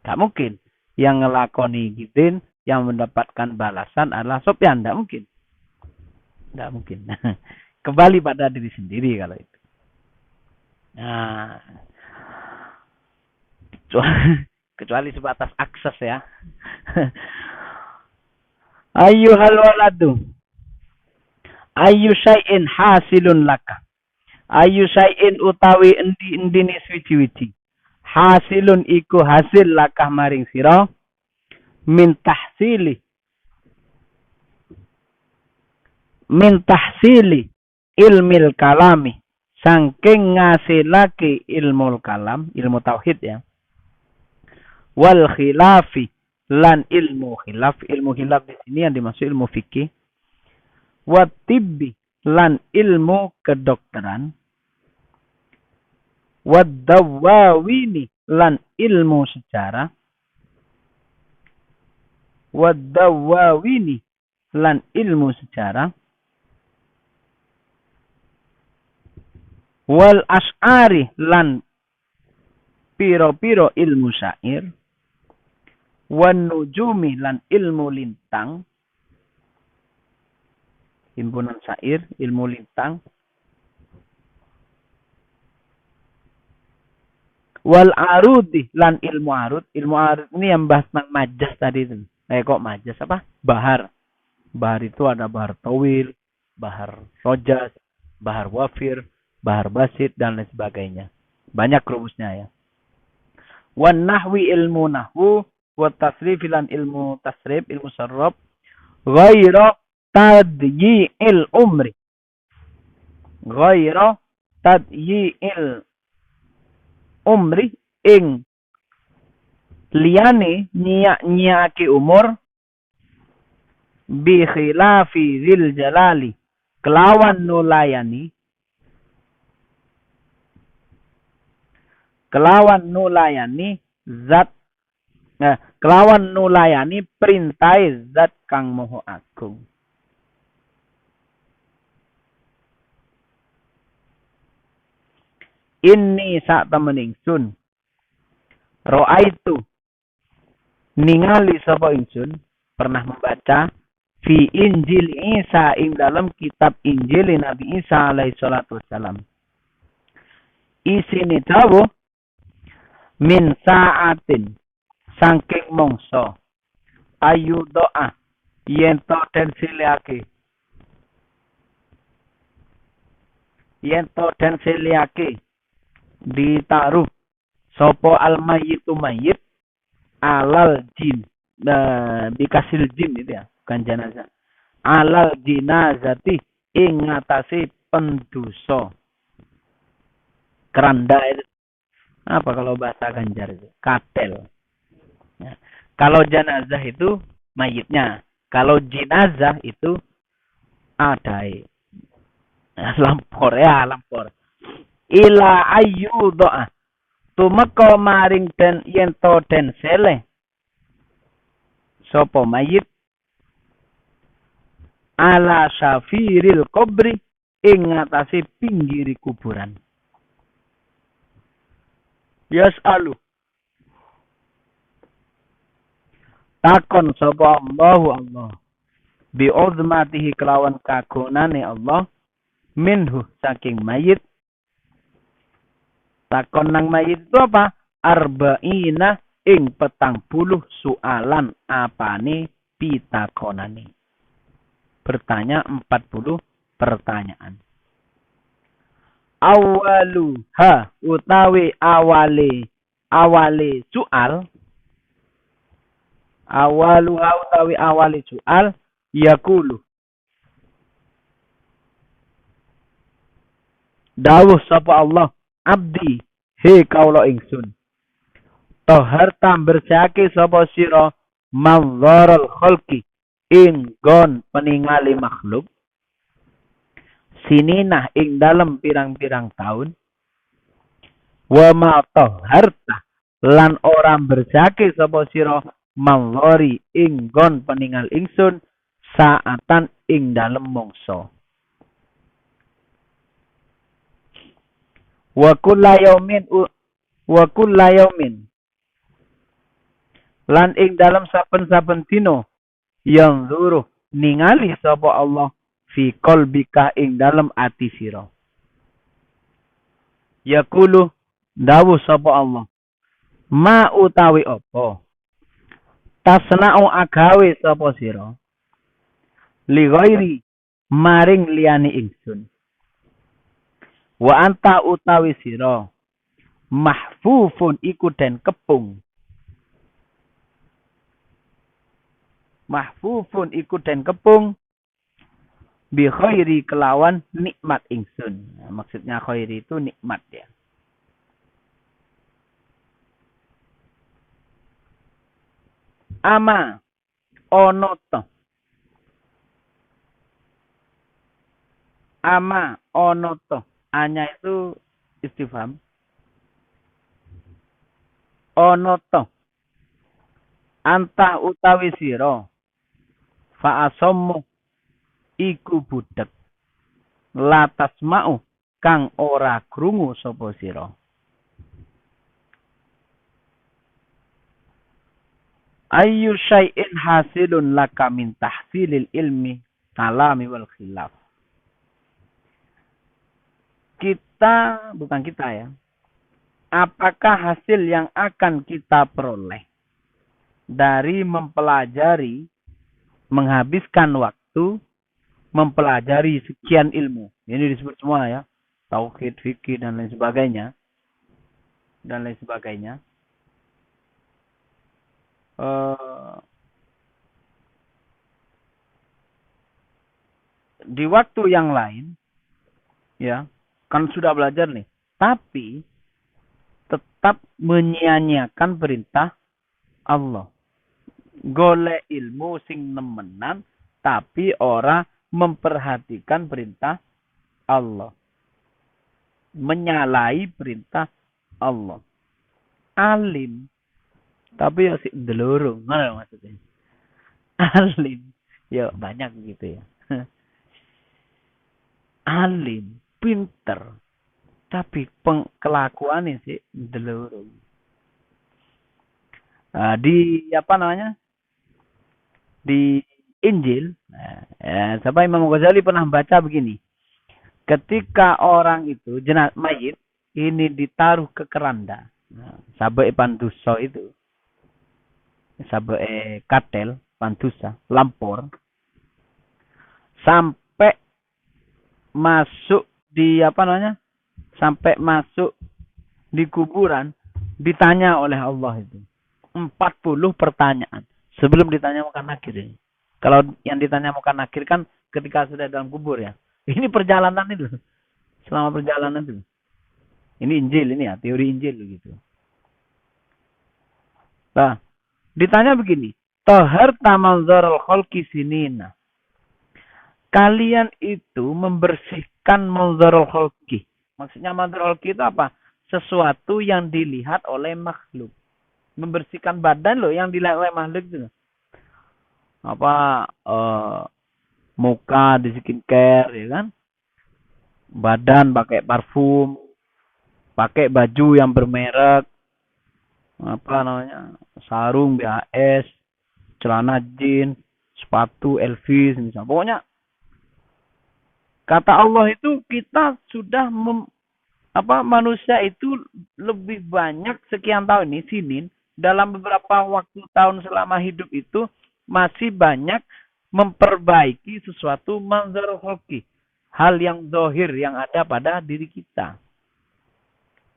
Gak mungkin yang ngelakoni gidin yang mendapatkan balasan adalah Sopyan. Gak mungkin. Kembali pada diri sendiri kalau itu. Nah, kecuali sebatas akses ya. Ayyuhal waladu. Ayyu syai'in hasilun laka. Ayu syai'in utawi endi-endine suci-suci. Hasilun iku hasil lakah maring sira min tahsili ilmil kalami saking ngasilake ilmu kalam, ilmu tauhid ya. Wal khilafi lan ilmu khilaf di sini yang dimaksud ilmu fikih. Wat tibbi lan ilmu kedokteran. Wadawawini lan ilmu sejarah. wadawawini lan ilmu sejarah, wal as'ari lan piro-piro ilmu syair, wan nujumi lan ilmu lintang, himpunan syair, ilmu lintang, wal arudi lan ilmu arud. Ilmu arud ini yang bahas tentang majas tadi itu. Kok majas apa? Bahar. Bahar itu ada bahar tawil, bahar rojas, bahar wafir, bahar basit, dan lain sebagainya. Banyak rumusnya ya. Wan nahwi ilmu nahwu, wa tasrif lan ilmu tasrif, ilmu sarraf, ghaira tadyi'il umri. Ghaira tadyi'il umri ing liyane nyiak-nyiake umur bi khilafi zil jalali kelawan nulayani zat kelawan nulayani perintai zat kang moho agung. Inni sak temen ingsun ro'aitu ningali sapa ingsun pernah membaca fi Injil Isa ing dalam kitab Injil Nabi Isa alaihi salatu wassalam. Isine dawuh min sa'atin saking mongso ayu doa yen to den siliake ditaruh sopo al mayyitu mayyit alal jin dikasil jin itu ya, bukan jenazah. Alal jinazati ing ngatasi pendosa. Keranda itu apa kalau bahasa Ganjar itu? Katel. Ya. Kalau jenazah itu mayitnya, kalau jenazah itu adai. Lampor. Ila ayu doa tumeka maring den yento den sele sapa mayit ala syafiril kubri ing ngatasi pinggiri kuburan. Yas'alu takon sapa Allah bi uzmatihi kelawan kagunane Allah minhu saking mayit. Takon nang mayit itu apa? Arba'ina ing 40 soalan apane pitakonane. Bertanya 40 pertanyaan. Awaluha utawi awale soal. Awaluha utawi awale soal yakulu. Dawuh sapa Allah, abdi he kaula ingsun toharta bersake sapa sira manzaral khalqi ing gon peningali makhluk sininah ing dalem pirang-pirang tahun wa ma toharta lan ora bersake sapa sira manzari ing gon peningal ingsun saatan ing dalem mongso. Wa kulla yaumin lan ing dalam saben-saben dina yang luruh ningali sapa Allah fi qalbika ing dalam ati sira. Yaqulu dawuh sapa Allah ma utawi apa tasna'u agawe sapa sira li ghairi maring liyane ingsun. Wa anta utawi sira mahfufun iku den kepung. Mahfufun iku den kepung bi khairi kelawan nikmat ingsun. Nah, maksudnya khairi itu nikmat ya. Ama onoto. Ama onoto. Anya itu istifham. Onoto. Antah utawi sira fa asammu iku budhek latas mau kang ora krungu sapa sira. Ayyu syai'in hasilun laka min tahsilil ilmi kalami wal khilaf. Kita, bukan kita ya. Apakah hasil yang akan kita peroleh dari mempelajari, menghabiskan waktu, mempelajari sekian ilmu. Ini disebut semua ya. Tauhid, fikih, dan lain sebagainya. Dan lain sebagainya. Di waktu yang lain, ya, kan sudah belajar nih. Tapi, tetap menyia-nyiakan perintah Allah. Golek ilmu sing nemenan, tapi ora memperhatikan perintah Allah. Menyalahi perintah Allah. Alim. Tapi ya sih delurung. Mana maksudnya? Alim. Ya banyak gitu ya. Alim. Pinter. Tapi kelakuannya sih delurung. Di apa namanya? Di Injil. Sampai Imam Ghazali pernah baca begini. Ketika orang itu jenazah mayit ini ditaruh ke keranda, sabe pandusa itu, sabe katel pandusa, lampor, sampai masuk di apa namanya, sampai masuk di kuburan, ditanya oleh Allah itu 40 pertanyaan sebelum ditanya muka nakir ini. Kalau yang ditanya muka nakir kan ketika sudah dalam kubur ya. Ini perjalanan itu. Selama perjalanan itu. Ini Injil ini ya, teori Injil gitu. Nah, ditanya begini. Tahar tamanzarul khalqi sinina. Kalian itu membersihkan manzarul khalqi. Maksudnya manzarul khalqi itu apa? Sesuatu yang dilihat oleh makhluk. Membersihkan badan loh yang dilihat oleh makhluk itu. Apa muka di skincare ya kan, badan pakai parfum, pakai baju yang bermerek, apa namanya, sarung BHS, celana jeans, sepatu Elvis misalnya. Pokoknya kata Allah itu kita sudah manusia itu lebih banyak sekian tahun ini sinin dalam beberapa waktu tahun selama hidup itu masih banyak memperbaiki sesuatu manzarul khalqi. Hal yang zahir yang ada pada diri kita.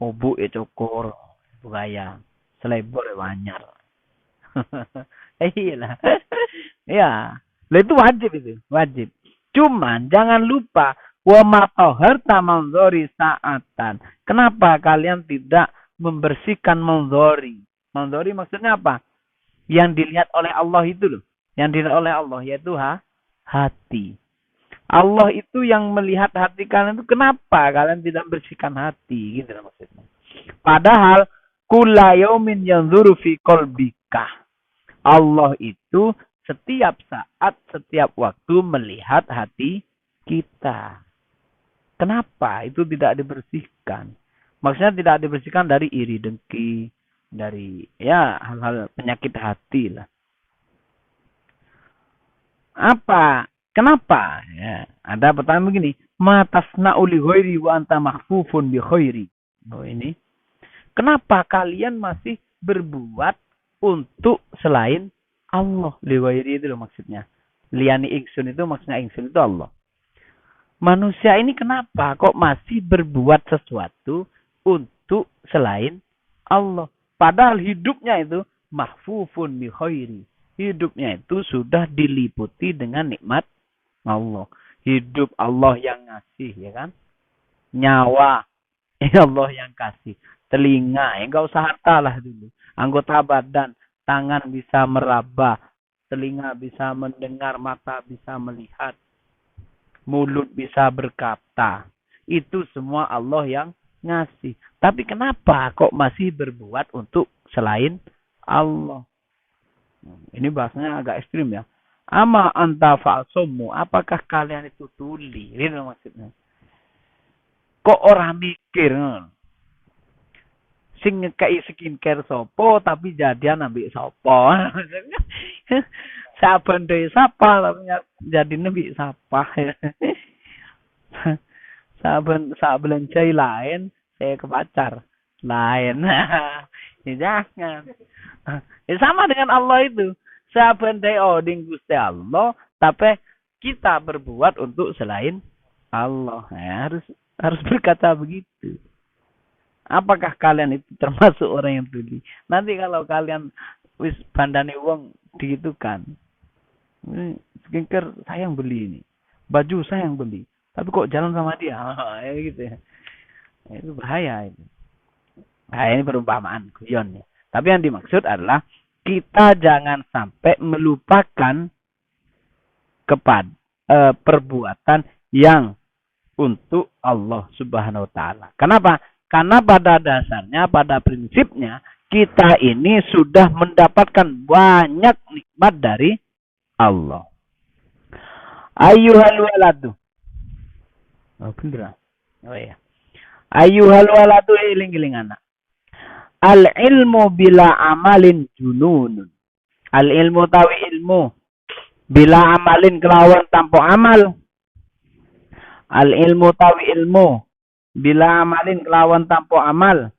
Obu cokor, gaya, selebor wanyar. Iyalah. Ya, itu wajib itu, wajib. Cuman jangan lupa wa matahharta manzori sa'atan. Kenapa kalian tidak membersihkan manzori? Manzori maksudnya apa? Yang dilihat oleh Allah itu loh. Yang dilihat oleh Allah yaitu hati. Allah itu yang melihat hati kalian itu. Kenapa kalian tidak bersihkan hati? Gitu maksudnya. Padahal kulla yaumin yanzuru fi qalbika. Allah itu setiap saat, setiap waktu melihat hati kita. Kenapa itu tidak dibersihkan? Maksudnya tidak dibersihkan dari iri dengki, dari ya hal-hal penyakit hati lah. Apa? Kenapa? Ya, ada pertanyaan begini. Matasna'u li ghairi wa anta mahfufun bi khairi. Oh ini. Kenapa kalian masih berbuat untuk selain Allah? Li ghairi itu loh maksudnya. Liani ingsun itu maksudnya ingsun itu Allah. Manusia ini kenapa kok masih berbuat sesuatu untuk selain Allah? Padahal hidupnya itu mahfufun bi khairi. Hidupnya itu sudah diliputi dengan nikmat Allah. Hidup Allah yang ngasih, ya kan? Nyawa, Allah yang kasih. Telinga, enggak usah harta lah dulu. Anggota badan, tangan bisa meraba, telinga bisa mendengar, mata bisa melihat, mulut bisa berkata. Itu semua Allah yang ngasih. Tapi kenapa kok masih berbuat untuk selain Allah? Ini bahasanya agak ekstrim ya. Ama anta fa'asummu, apakah kalian itu tuli? Ini maksudnya. Kok orang mikir? Sing ngekei skincare sopo tapi jadian ambil sopo. Saben dhewe sapa jadi nabi sapa. saben cai lain saya ke pacar lain. Ya jangan. Ya sama dengan Allah itu. Saben dhewe oding Gusti Allah tapi kita berbuat untuk selain Allah. Ya, harus berkata begitu. Apakah kalian itu termasuk orang yang tuli? Nanti kalau kalian wis bandani uang digitukan. Ini skincare saya yang beli ini. Baju saya yang beli. Tapi kok jalan sama dia? Ya gitu ya. Itu bahaya itu. Nah, ini perumpamaan guyon ya. Tapi yang dimaksud adalah kita jangan sampai melupakan kepada perbuatan yang untuk Allah Subhanahu wa taala. Kenapa? Karena pada dasarnya, pada prinsipnya, kita ini sudah mendapatkan banyak nikmat dari Allah. Ayyuhal waladu. Oh, bener. Oh iya. Ayyuhal waladu iling-iling anak. Al ilmu bila amalin jununun. Al ilmu tawi ilmu. Bila amalin kelawan tanpa amal. Al ilmu tawi ilmu. Bila amalin kelawan tanpa amal.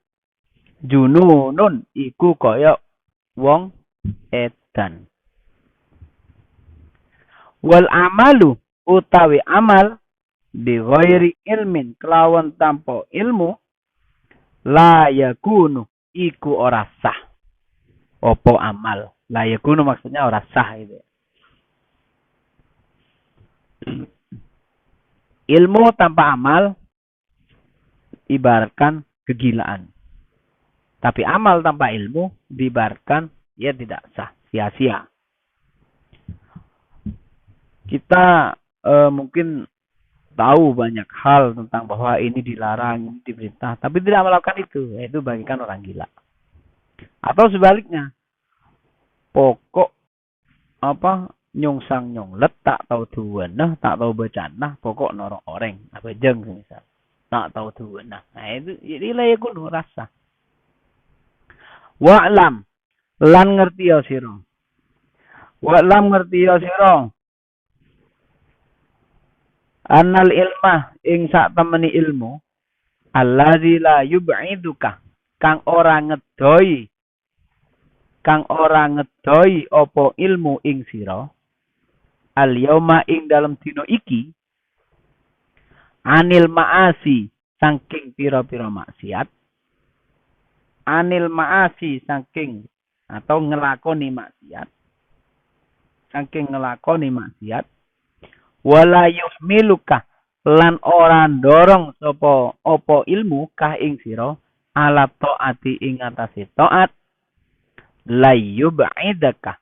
Jununun iku koyok wong edan. Wal amalu utawi amal bi ghairi ilmin kelawan tanpa ilmu la yakunu iku ora sah. Opo amal? La yakunu maksudnya ora sah itu. Ilmu tanpa amal ibaratkan kegilaan. Tapi amal tanpa ilmu diibaratkan ya tidak sah, sia-sia. Kita mungkin tahu banyak hal tentang bahwa ini dilarang, ini diperintah, tapi tidak melakukan itu, yaitu bagikan orang gila. Atau sebaliknya, pokok nyongsang nyonglet tak tahu duwenah, tak tahu becanah, pokok norong oreng, apa jeng misal. Tak tahu duwenah. Nah itu inilah ya kudu rasa. Wa'lam lan ngerti ya sira. Wa'lam ngerti ya sira. Annal ilmah ing sak temeni ilmu allazi la yub'iduka kang ora ngedoi apa ilmu ing sira al yauma ing dalam dina iki anil ma'asi saking pira-pira maksiat anil ma'asi saking atau ngelakoni maksiat saking ngelakoni maksiat wala yuhmiluka lan ora ndorong sapa apa ilmu kah ing sira ala taati ing atase taat la yub'idaka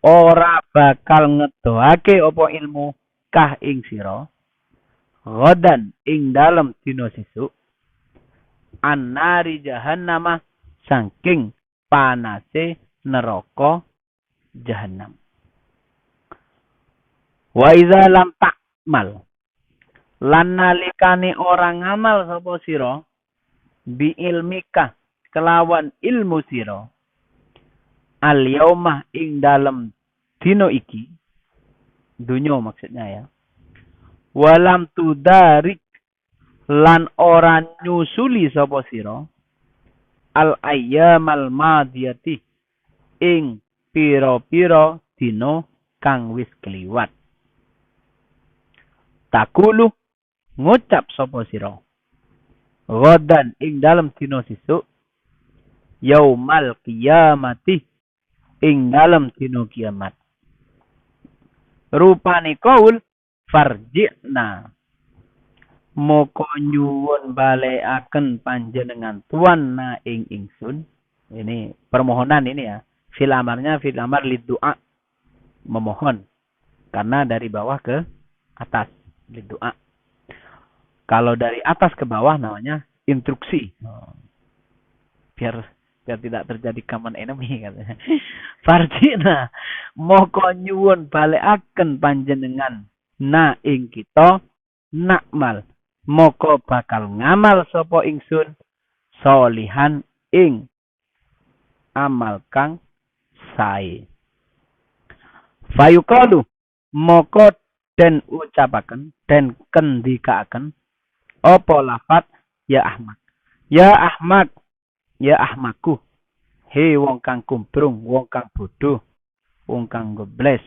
ora bakal ngedoake apa ilmu kah ing sira ghadan ing dalem dina sesuk annari jahannama saking panase neraka jahanam. Wa iza lam ta'mal lan nalikane orang ngamal sapa sira bi ilmika kelawan ilmu sira al yaumah ing dalem dina iki dunya maksudnya ya walam tudarik lan ora nyusuli sapa sira al ayyamal madiyati ing pira-pira dina kang wis kliwat takulu ngucap sapa sira ghadan ing dalem dina sesuk yaumal qiyamati ing dalem dina kiamat rupane kaul farji'na moko nyuwun balekaken panjenengan tuan na ing ingsun ini permohonan ini ya fil amarnya fil amar lid doa memohon karena dari bawah ke atas lid doa kalau dari atas ke bawah namanya instruksi biar biar tidak terjadi common enemy katanya. Farjina moko nyuwun balekaken panjenengan na ing kita nakmal moko bakal ngamal sapa ingsun solihan ing amal kang sae. Fayuqalu moko den ucapaken den kendikaaken apa lafat ya Ahmad. Ya Ahmad, ya Ahmadku. Hei wong kang kumprung, wong kang bodoh, wong kang gobles.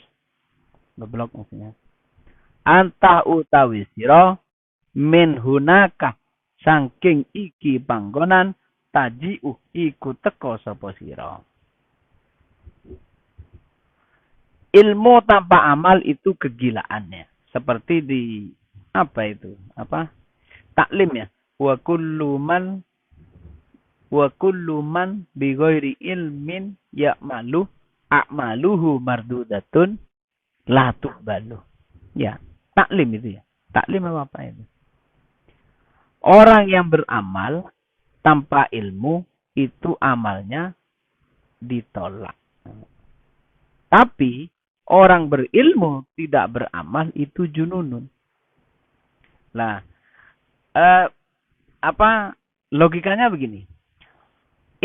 Goblok maksudnya. Anta utawi sira min hunaka saking iki panggonan tajiu iku teka sapa sira. Ilmu tanpa amal itu kegilaannya. Seperti di apa itu? Apa? Taklim ya. Wa kullu man bi ghairi ilmin ya'malu a'maluhu mardudatun la tuqbalu. Ya, taklim itu ya. Taklim apa itu? Orang yang beramal tanpa ilmu itu amalnya ditolak. Tapi orang berilmu tidak beramal itu jununun. Lah, logikanya begini?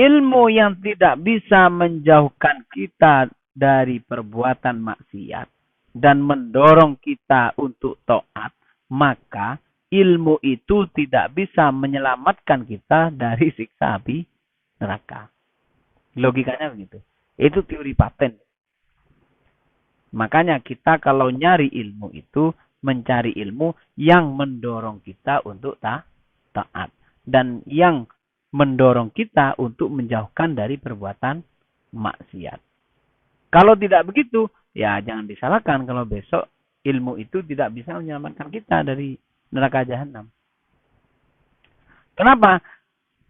Ilmu yang tidak bisa menjauhkan kita dari perbuatan maksiat dan mendorong kita untuk taat, maka ilmu itu tidak bisa menyelamatkan kita dari siksa api neraka. Logikanya begitu. Itu teori paten. Makanya kita kalau nyari ilmu itu mencari ilmu yang mendorong kita untuk taat dan yang mendorong kita untuk menjauhkan dari perbuatan maksiat. Kalau tidak begitu, ya jangan disalahkan kalau besok ilmu itu tidak bisa menyelamatkan kita dari neraka jahanam. Kenapa?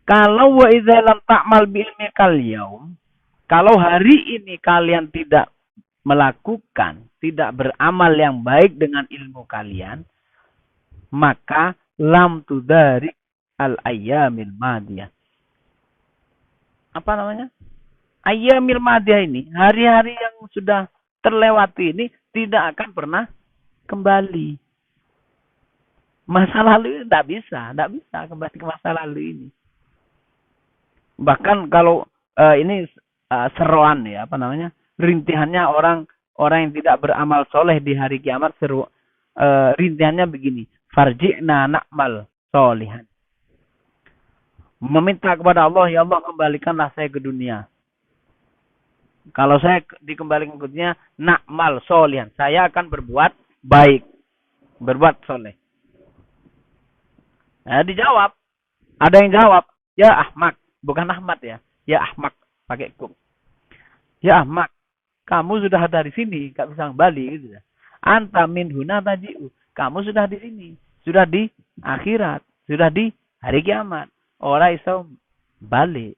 Kalau wa idza lam ta'mal bi ilmikal yaum, kalau hari ini kalian tidak melakukan, tidak beramal yang baik dengan ilmu kalian, maka lam tudarik al-ayyamil madiyah. Apa namanya? Ayyamil madiyah ini, hari-hari yang sudah terlewati ini tidak akan pernah kembali. Masa lalu ini tidak bisa kembali ke masa lalu ini. Bahkan kalau ini seruan ya, apa namanya? Rintihannya orang yang tidak beramal soleh di hari kiamat rintihannya begini. Farji'na na'mal solihan. Meminta kepada Allah, ya Allah kembalikanlah saya ke dunia. Kalau saya dikembalikan ke dunia, na'mal solihan. Saya akan berbuat baik. Berbuat soleh. Nah, dijawab. Ada yang jawab, ya Ahmad. Bukan Ahmad ya. Ya Ahmad. Pakai kum. Ya Ahmad. Kamu sudah dari sini. Gak bisa kembali. Gitu. Anta min huna taji'u. Kamu sudah di sini. Sudah di akhirat. Sudah di hari kiamat. Orang iso balik.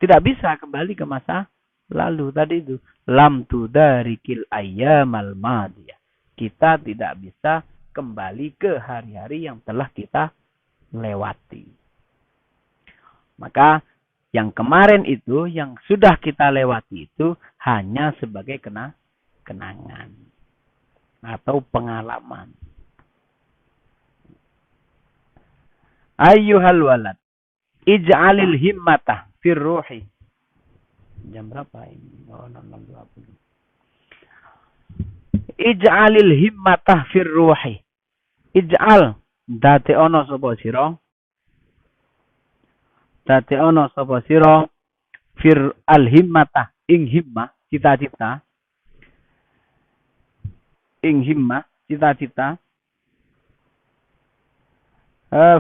Tidak bisa kembali ke masa lalu. Tadi itu. Lam tudarikil ayyamal madiyah. Kita tidak bisa kembali ke hari-hari yang telah kita lewati. Maka yang kemarin itu, yang sudah kita lewati itu hanya sebagai kenangan atau pengalaman. Ayyuhal walad, ij'alil himmatah fir ruhi. Jam berapa ini? Oh, 6.20. Ij'alil himmatah fir ruhi. Ij'al dati ono sapa sira? Dati ono sapa sira fir al himmatah ing himmah, cita-cita. Ing himmah, cita-cita.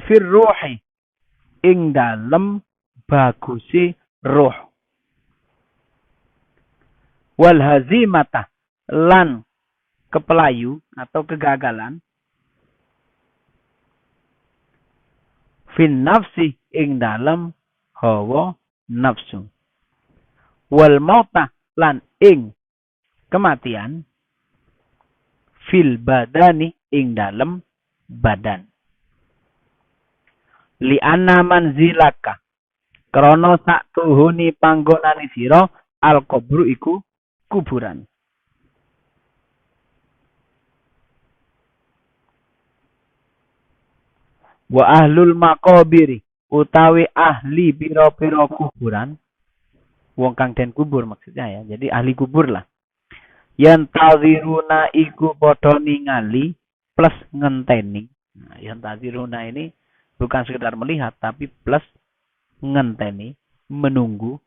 Fir ruhi ing dalem bagusi ruh. Wal hazimata lan kepelayu atau kegagalan fin nafsi ing dalem hawa nafsu. Wal mautah lan ing kematian fil badani ing dalem badan. Li anna manzilaka Krana sak tuhuni panggonane sira al qabru iku kuburan. Wa ahlul maqabiri utawi ahli pira-pira kuburan, wong kang den kubur maksudnya ya. Jadi ahli kubur lah. Yantaziruna iku padha ningali plus ngenteni. Nah, yantaziruna ini bukan sekedar melihat tapi plus ngenteni, menunggu.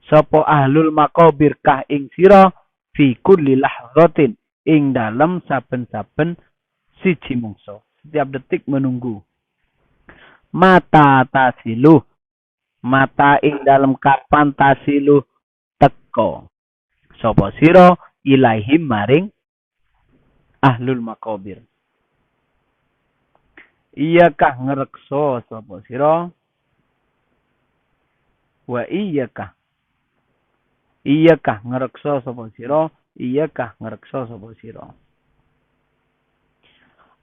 Sapa ahlul maqabir kah ing sira fi kulli lahzatin ing dalam saben-saben siji mungso. Setiap detik menunggu. Mata tasilu, mata ing dalam kapan tasilu teko. Sapa sira ilaihim maring ahlul maqabir. Iya kah ngrekso sapa sira? Wa iya kah ngrekso sapa sira? Iya kah ngrekso sapa sira?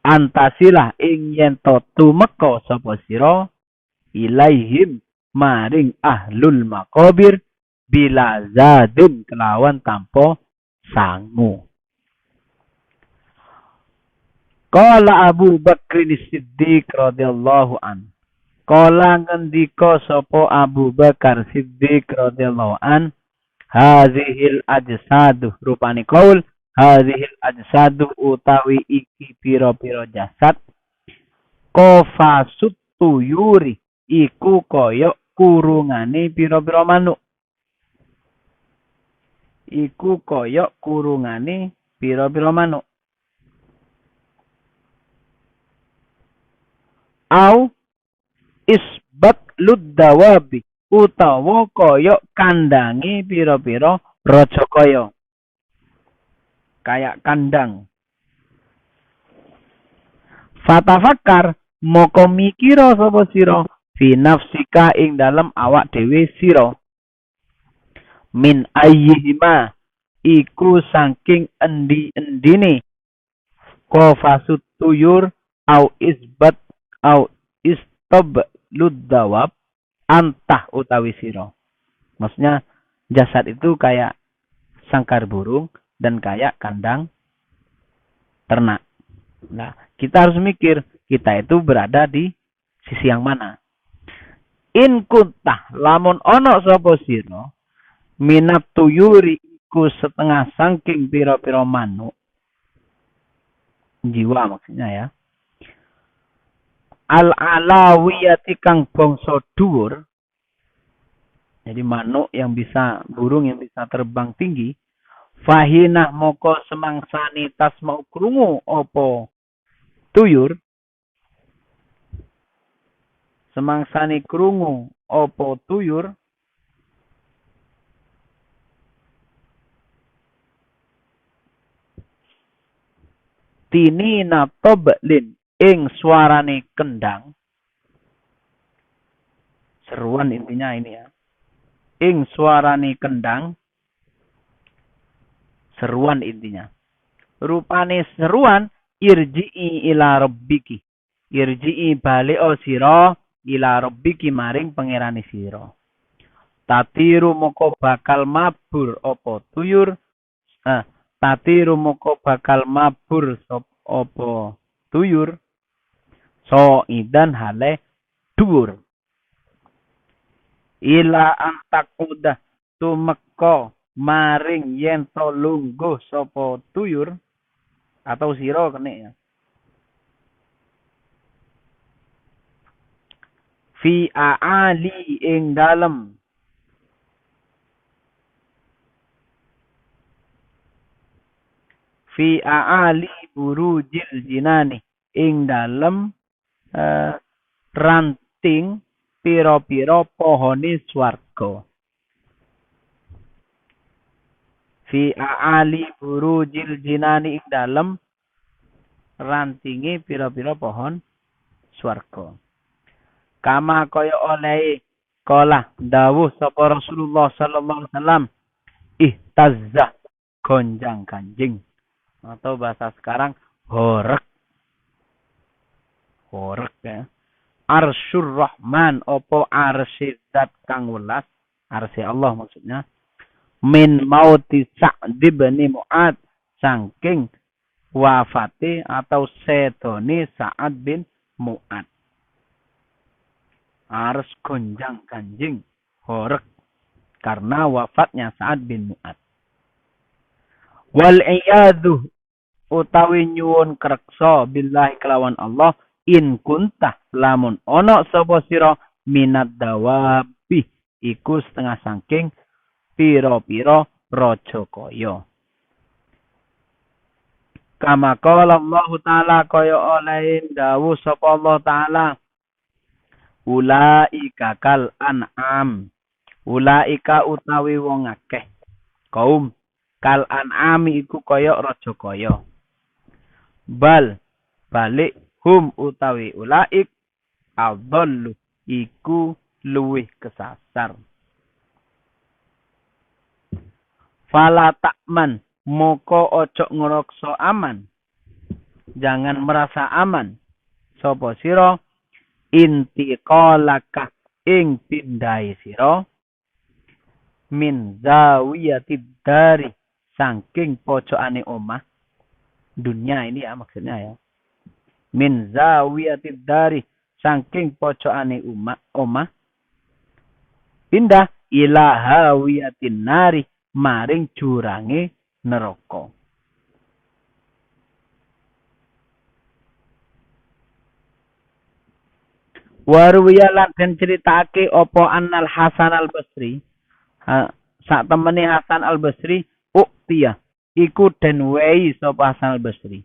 Antasilah ing yen to tumeka sapa sira ilaihim maring ahlul maqabir bila zadin kelawan tanpa sangu. Qala Abu Bakr Siddiq radhiyallahu an. Qala ngendika sapa Abu Bakar Siddiq radhiyallahu an, hazihil ajsadu rupane qaul hazihil ajsadu utawi iki pira-pira jasad kofasut tuyuri iku koyok kurungane pira-pira manuk. Iku koyok kurungane pira-pira manuk. Au isbat luddawabi utawa koyok kandangi pira-pira raja kaya. Kayak kandang. Fatafakar moko mikira sapa sira fi nafsika ing dalam awak dhewe sira. Min ayyihima iku saking endi-endine qafasut tuyur au isbat au istab luddawab antah utawi sira. Maksudnya jasad itu kayak sangkar burung dan kayak kandang ternak. Nah, kita harus mikir kita itu berada di sisi yang mana. In kuntah lamun ono sapa sira minat tuyuri iku setengah saking pira-pira manuk jiwa maksudnya ya. Al alawiyati kang bangsa dhuwur. Jadi manuk yang bisa burung yang bisa terbang tinggi. Fahina moko semangsani tasmau krungu opo tuyur. Semangsani krungu opo tuyur. Tinina toblin ing suarane kendang. Seruan intinya ini ya. Ing suarane kendang. Seruan intinya. Rupane seruan irji'i ila rabbiki. Irji'i baleo sira ila rabbiki maring pangerane sira. Tatiru moko bakal mabur opo tuyur. Tatiru moko bakal mabur opo tuyur. So idan hale dhuwur. Ila antakuda tumeka maring yen to lungguh sapa tuyur atau sira kene ya. Fi aali ing dalem fi aali burujil jinani ing dalem ranting pira-pira pohone swarga. Fi aali burujil jinani ing dalem rantinge pira-pira pohon swarga. Kama kaya oleh kala dawuh sapa Rasulullah sallallahu alaihi wasallam ihtazza gonjang ganjing atau bahasa sekarang horek ya. arsyur rahman opo arsy zat kang welas, arsy Allah maksudnya, min mauti Sa'd bin Mu'ad saking wafate atau setone Sa'ad bin Mu'ad. Ars gonjang kanjing horek karena wafatnya Sa'ad bin Mu'ad. Wal iyadu utawi nyuwun kreksa billahi kelawan Allah in kuntah lamun ono sapa sira minat dawabi iku setengah saking pira-pira raja kaya. Kama qala Allah taala kaya oleh dawuh sapa Allah taala ulaika kal an'am. Ulaika utawi wong akeh kaum kal an'ami iku kaya raja kaya. Bal balik hum utawi ulaik adallu iku luwih kesasar. Fala takman moko ojo ngrokso aman. Jangan merasa aman. Sopo siro intiqalaka ing pindai siro min zawiyatid dari saking pojokane omah. Dunia ini ya maksudnya ya. Min zawiyatid dari saking pojokane omah. Pindah ila hawiyatin nari maring jurange neraka. Warwiya lan den critakake apa Annal Hasan Al-Basri. Sak temene Hasan Al-Basri uktiya iku den wehi sapa Hasan Al-Basri.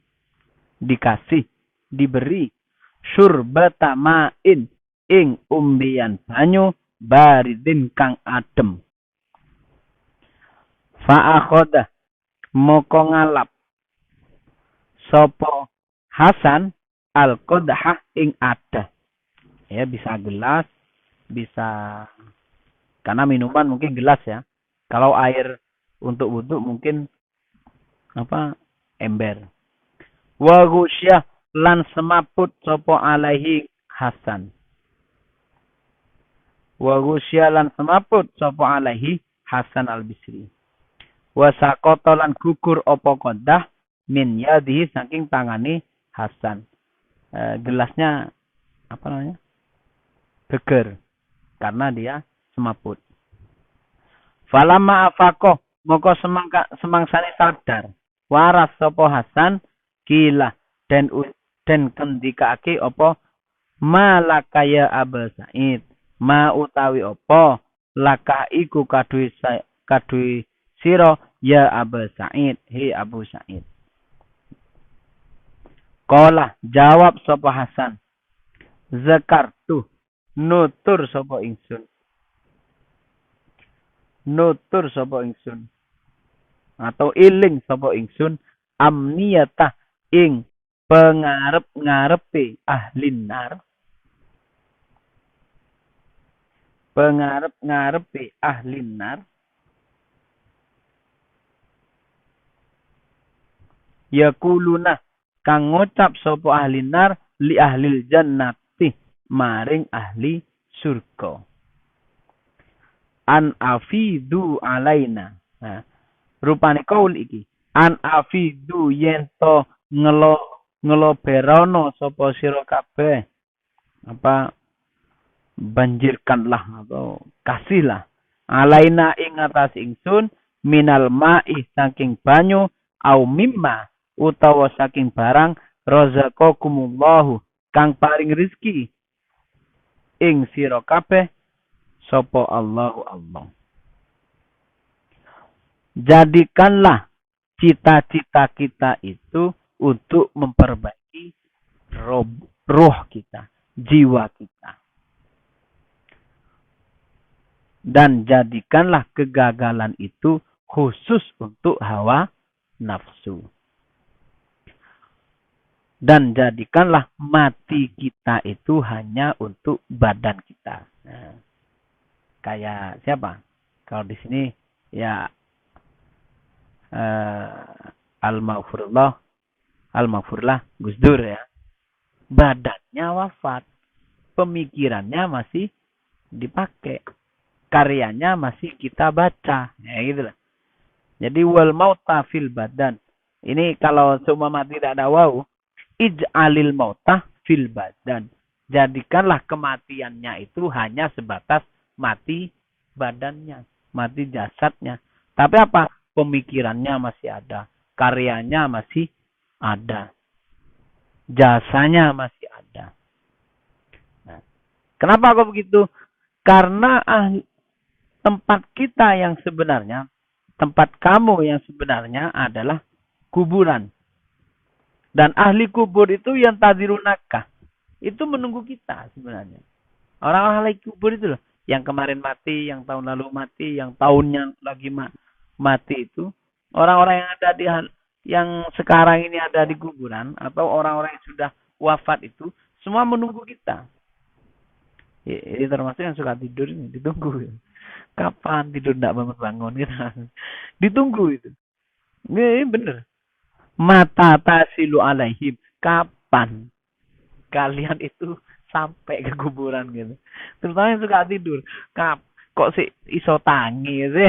Dikasih, diberi syurbata ma'in ing umbian banyu baridin kang adem. Fa'akhodah moko ngalap sapa Hasan al-qodhah ing adah. Ya bisa gelas, bisa karena minuman mungkin gelas ya. Kalau air untuk wudhu mungkin ember. Wa ghusyah lan semaput sapa alaihi Hasan. Wa ghusyah lan semaput sapa alaihi Hasan al-Basri. Wa saqata lan gugur apa qadah min yadihi saking tangane Hasan. Gelasnya apa namanya? Geger karena dia semaput. Falamma afaqah moko semangsane sadar waras sapa Hasan kila dan kendikake apa malaka ya Abu Sa'id ma utawi apa laka iku kadui sira ya Abu Sa'id he Abu Sa'id. Qala jawab sapa Hasan zakartu nutur sapa ingsun. Nutur sapa ingsun. Atau iling sapa ingsun amniyatah ing pengarep-ngarepe ahlin nar. Pengarep-ngarepe ahlin nar. Yaquluna kang ngucap sapa ahlin nar li ahlil jannati maring ahli surga. An afidu alaina. Nah, rupane kaul iki. An afidu yento ngeloberono sapa sira kabeh. Banjirkanlah atau kasihlah alaina ing atas ingsun minal ma'i saking banyu au mimma utawa saking barang razaqakumullahu kang paring rezeki ing sira kabeh sapa Allahu Allah. Jadikanlah cita-cita kita itu untuk memperbaiki roh kita, jiwa kita. Dan jadikanlah kegagalan itu khusus untuk hawa nafsu. Dan jadikanlah mati kita itu hanya untuk badan kita. Nah, kayak siapa? Kalau di sini ya Al-Maghfurlah Gus Dur ya. Badannya wafat. pemikirannya masih dipakai. Karyanya masih kita baca. Ya gitu lah. Jadi wal mauta fil badan. Ini kalau seumpama tidak ada wau, ij'alil mauta fil badan. Jadikanlah kematiannya itu hanya sebatas mati badannya, mati jasadnya. Tapi apa? Pemikirannya masih ada, karyanya masih ada, jasanya masih ada. Nah, kenapa kok begitu? Karena tempat kita yang sebenarnya, tempat kamu yang sebenarnya adalah kuburan. Dan ahli kubur itu yang tadirunaka. Itu menunggu kita sebenarnya. Orang-orang ahli kubur itu loh. Yang kemarin mati, yang tahun lalu mati, yang tahunnya lagi mati itu. Orang-orang yang ada yang sekarang ini ada di kuburan. Atau orang-orang yang sudah wafat itu. Semua menunggu kita. Ini termasuk yang suka tidur ini. Ditunggu. Kapan tidur tidak bangun-bangun gitu. Ditunggu itu. Ini bener. Mata tasilu alaihim. Kapan kalian itu sampai ke kuburan gitu. Terutama yang suka tidur. Kok sih iso tangi gitu.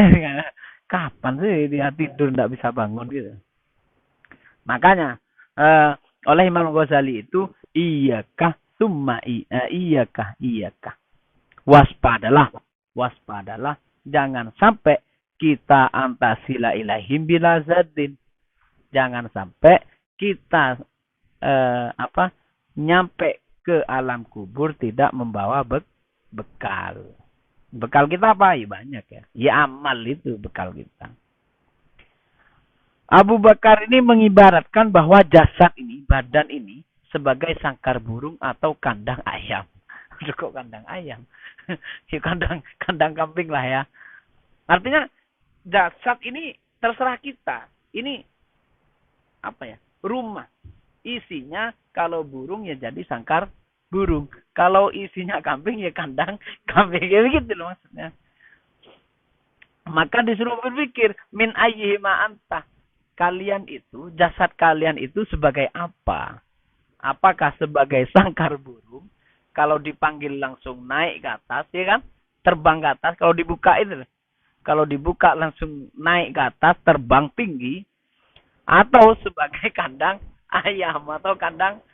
Kapan sih dia tidur tidak bisa bangun gitu. Makanya oleh Imam Ghazali itu iyakah summa iyakah. Waspadalah jangan sampai kita antasila ilahim bila zadin. Jangan sampai kita nyampe ke alam kubur tidak membawa bekal. Bekal kita apa? Ya banyak ya. Ya amal itu bekal kita. Abu Bakar ini mengibaratkan bahwa jasad ini, badan ini sebagai sangkar burung atau kandang ayam. Kok kandang ayam? Ya kandang kambing lah ya. Artinya jasad ini terserah kita. Ini apa ya? Rumah. Isinya kalau burung ya jadi sangkar burung. Kalau isinya kambing ya kandang kambing. Ya begitu loh maksudnya. Maka disuruh berpikir min ayyihi ma anta. Kalian itu, jasad kalian itu sebagai apa? Apakah sebagai sangkar burung? Kalau dipanggil langsung naik ke atas, ya kan? Terbang ke atas. Kalau dibuka itu. Kalau dibuka langsung naik ke atas, terbang tinggi. Atau sebagai kandang ayam. Atau kandang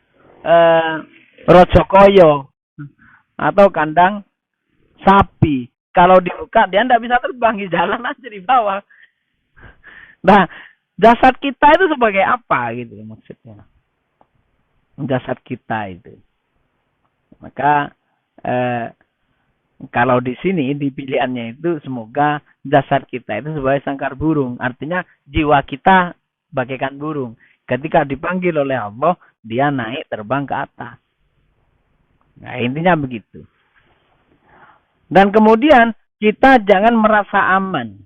rojokoyo. Atau kandang sapi. Kalau dibuka, dia tidak bisa terbang. Jalan aja di bawah. Nah, jasad kita itu sebagai apa gitu maksudnya. Jasad kita itu. Maka kalau di sini di pilihannya itu semoga jasad kita itu sebagai sangkar burung. Artinya jiwa kita bagaikan burung. Ketika dipanggil oleh Allah, dia naik terbang ke atas. Nah, intinya begitu. Dan kemudian kita jangan merasa aman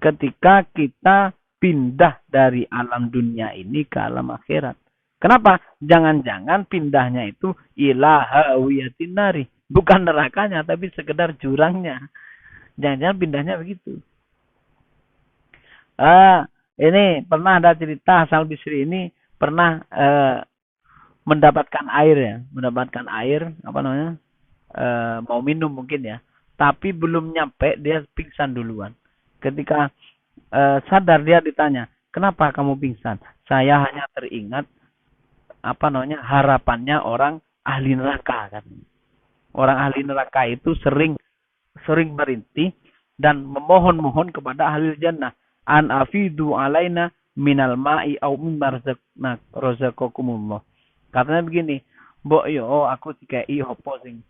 ketika kita pindah dari alam dunia ini ke alam akhirat. Kenapa? Jangan-jangan pindahnya itu ila hawiyatin nari. Bukan nerakanya, tapi sekedar jurangnya. Jangan-jangan pindahnya begitu. Ini pernah ada cerita Hasan Bisri ini pernah mendapatkan air ya. Mendapatkan air, apa namanya? Mau minum mungkin ya. Tapi belum nyampe, dia pingsan duluan. Ketika sadar dia ditanya, kenapa kamu pingsan? Saya hanya teringat harapannya orang ahli neraka kan. Orang ahli neraka itu sering merintih dan memohon-mohon kepada ahli jannah, an afidu alaina minal ma'i au mimma razaqakumullah. Katanya begini, mbok yo aku dikai opo sing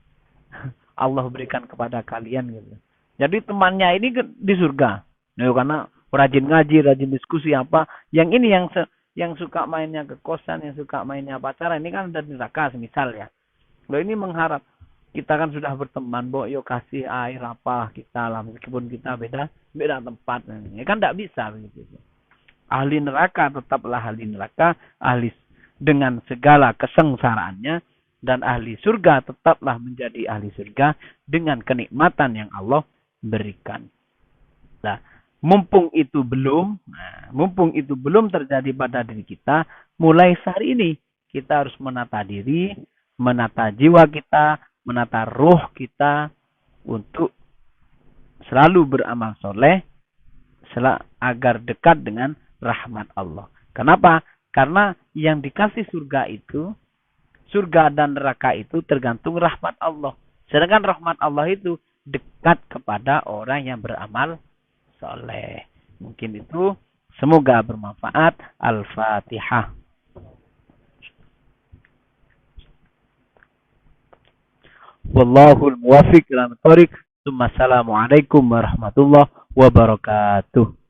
Allah berikan kepada kalian gitu. Jadi temannya ini di surga. Nah, karena rajin ngaji, rajin diskusi apa. Yang ini yang suka mainnya ke kosan, yang suka mainnya pacaran, ini kan udah neraka semisal ya. Loh ini mengharap kita kan sudah berteman, Bo, yuk kasih air apa kita lah, meskipun kita beda tempat. Ini kan tidak bisa begitu. Ahli neraka tetaplah ahli neraka, ahli dengan segala kesengsaraannya, dan ahli surga tetaplah menjadi ahli surga dengan kenikmatan yang Allah berikan. Nah, mumpung itu belum terjadi pada diri kita, mulai saat ini kita harus menata diri, menata jiwa kita, menata ruh kita untuk selalu beramal soleh agar dekat dengan rahmat Allah. Kenapa? Karena yang dikasih surga itu, surga dan neraka itu tergantung rahmat Allah. Sedangkan rahmat Allah itu dekat kepada orang yang beramal soleh. Mungkin itu. Semoga bermanfaat. Al-Fatihah. Wallahul muwafiq ila thoriq. Assalamualaikum warahmatullahi wabarakatuh.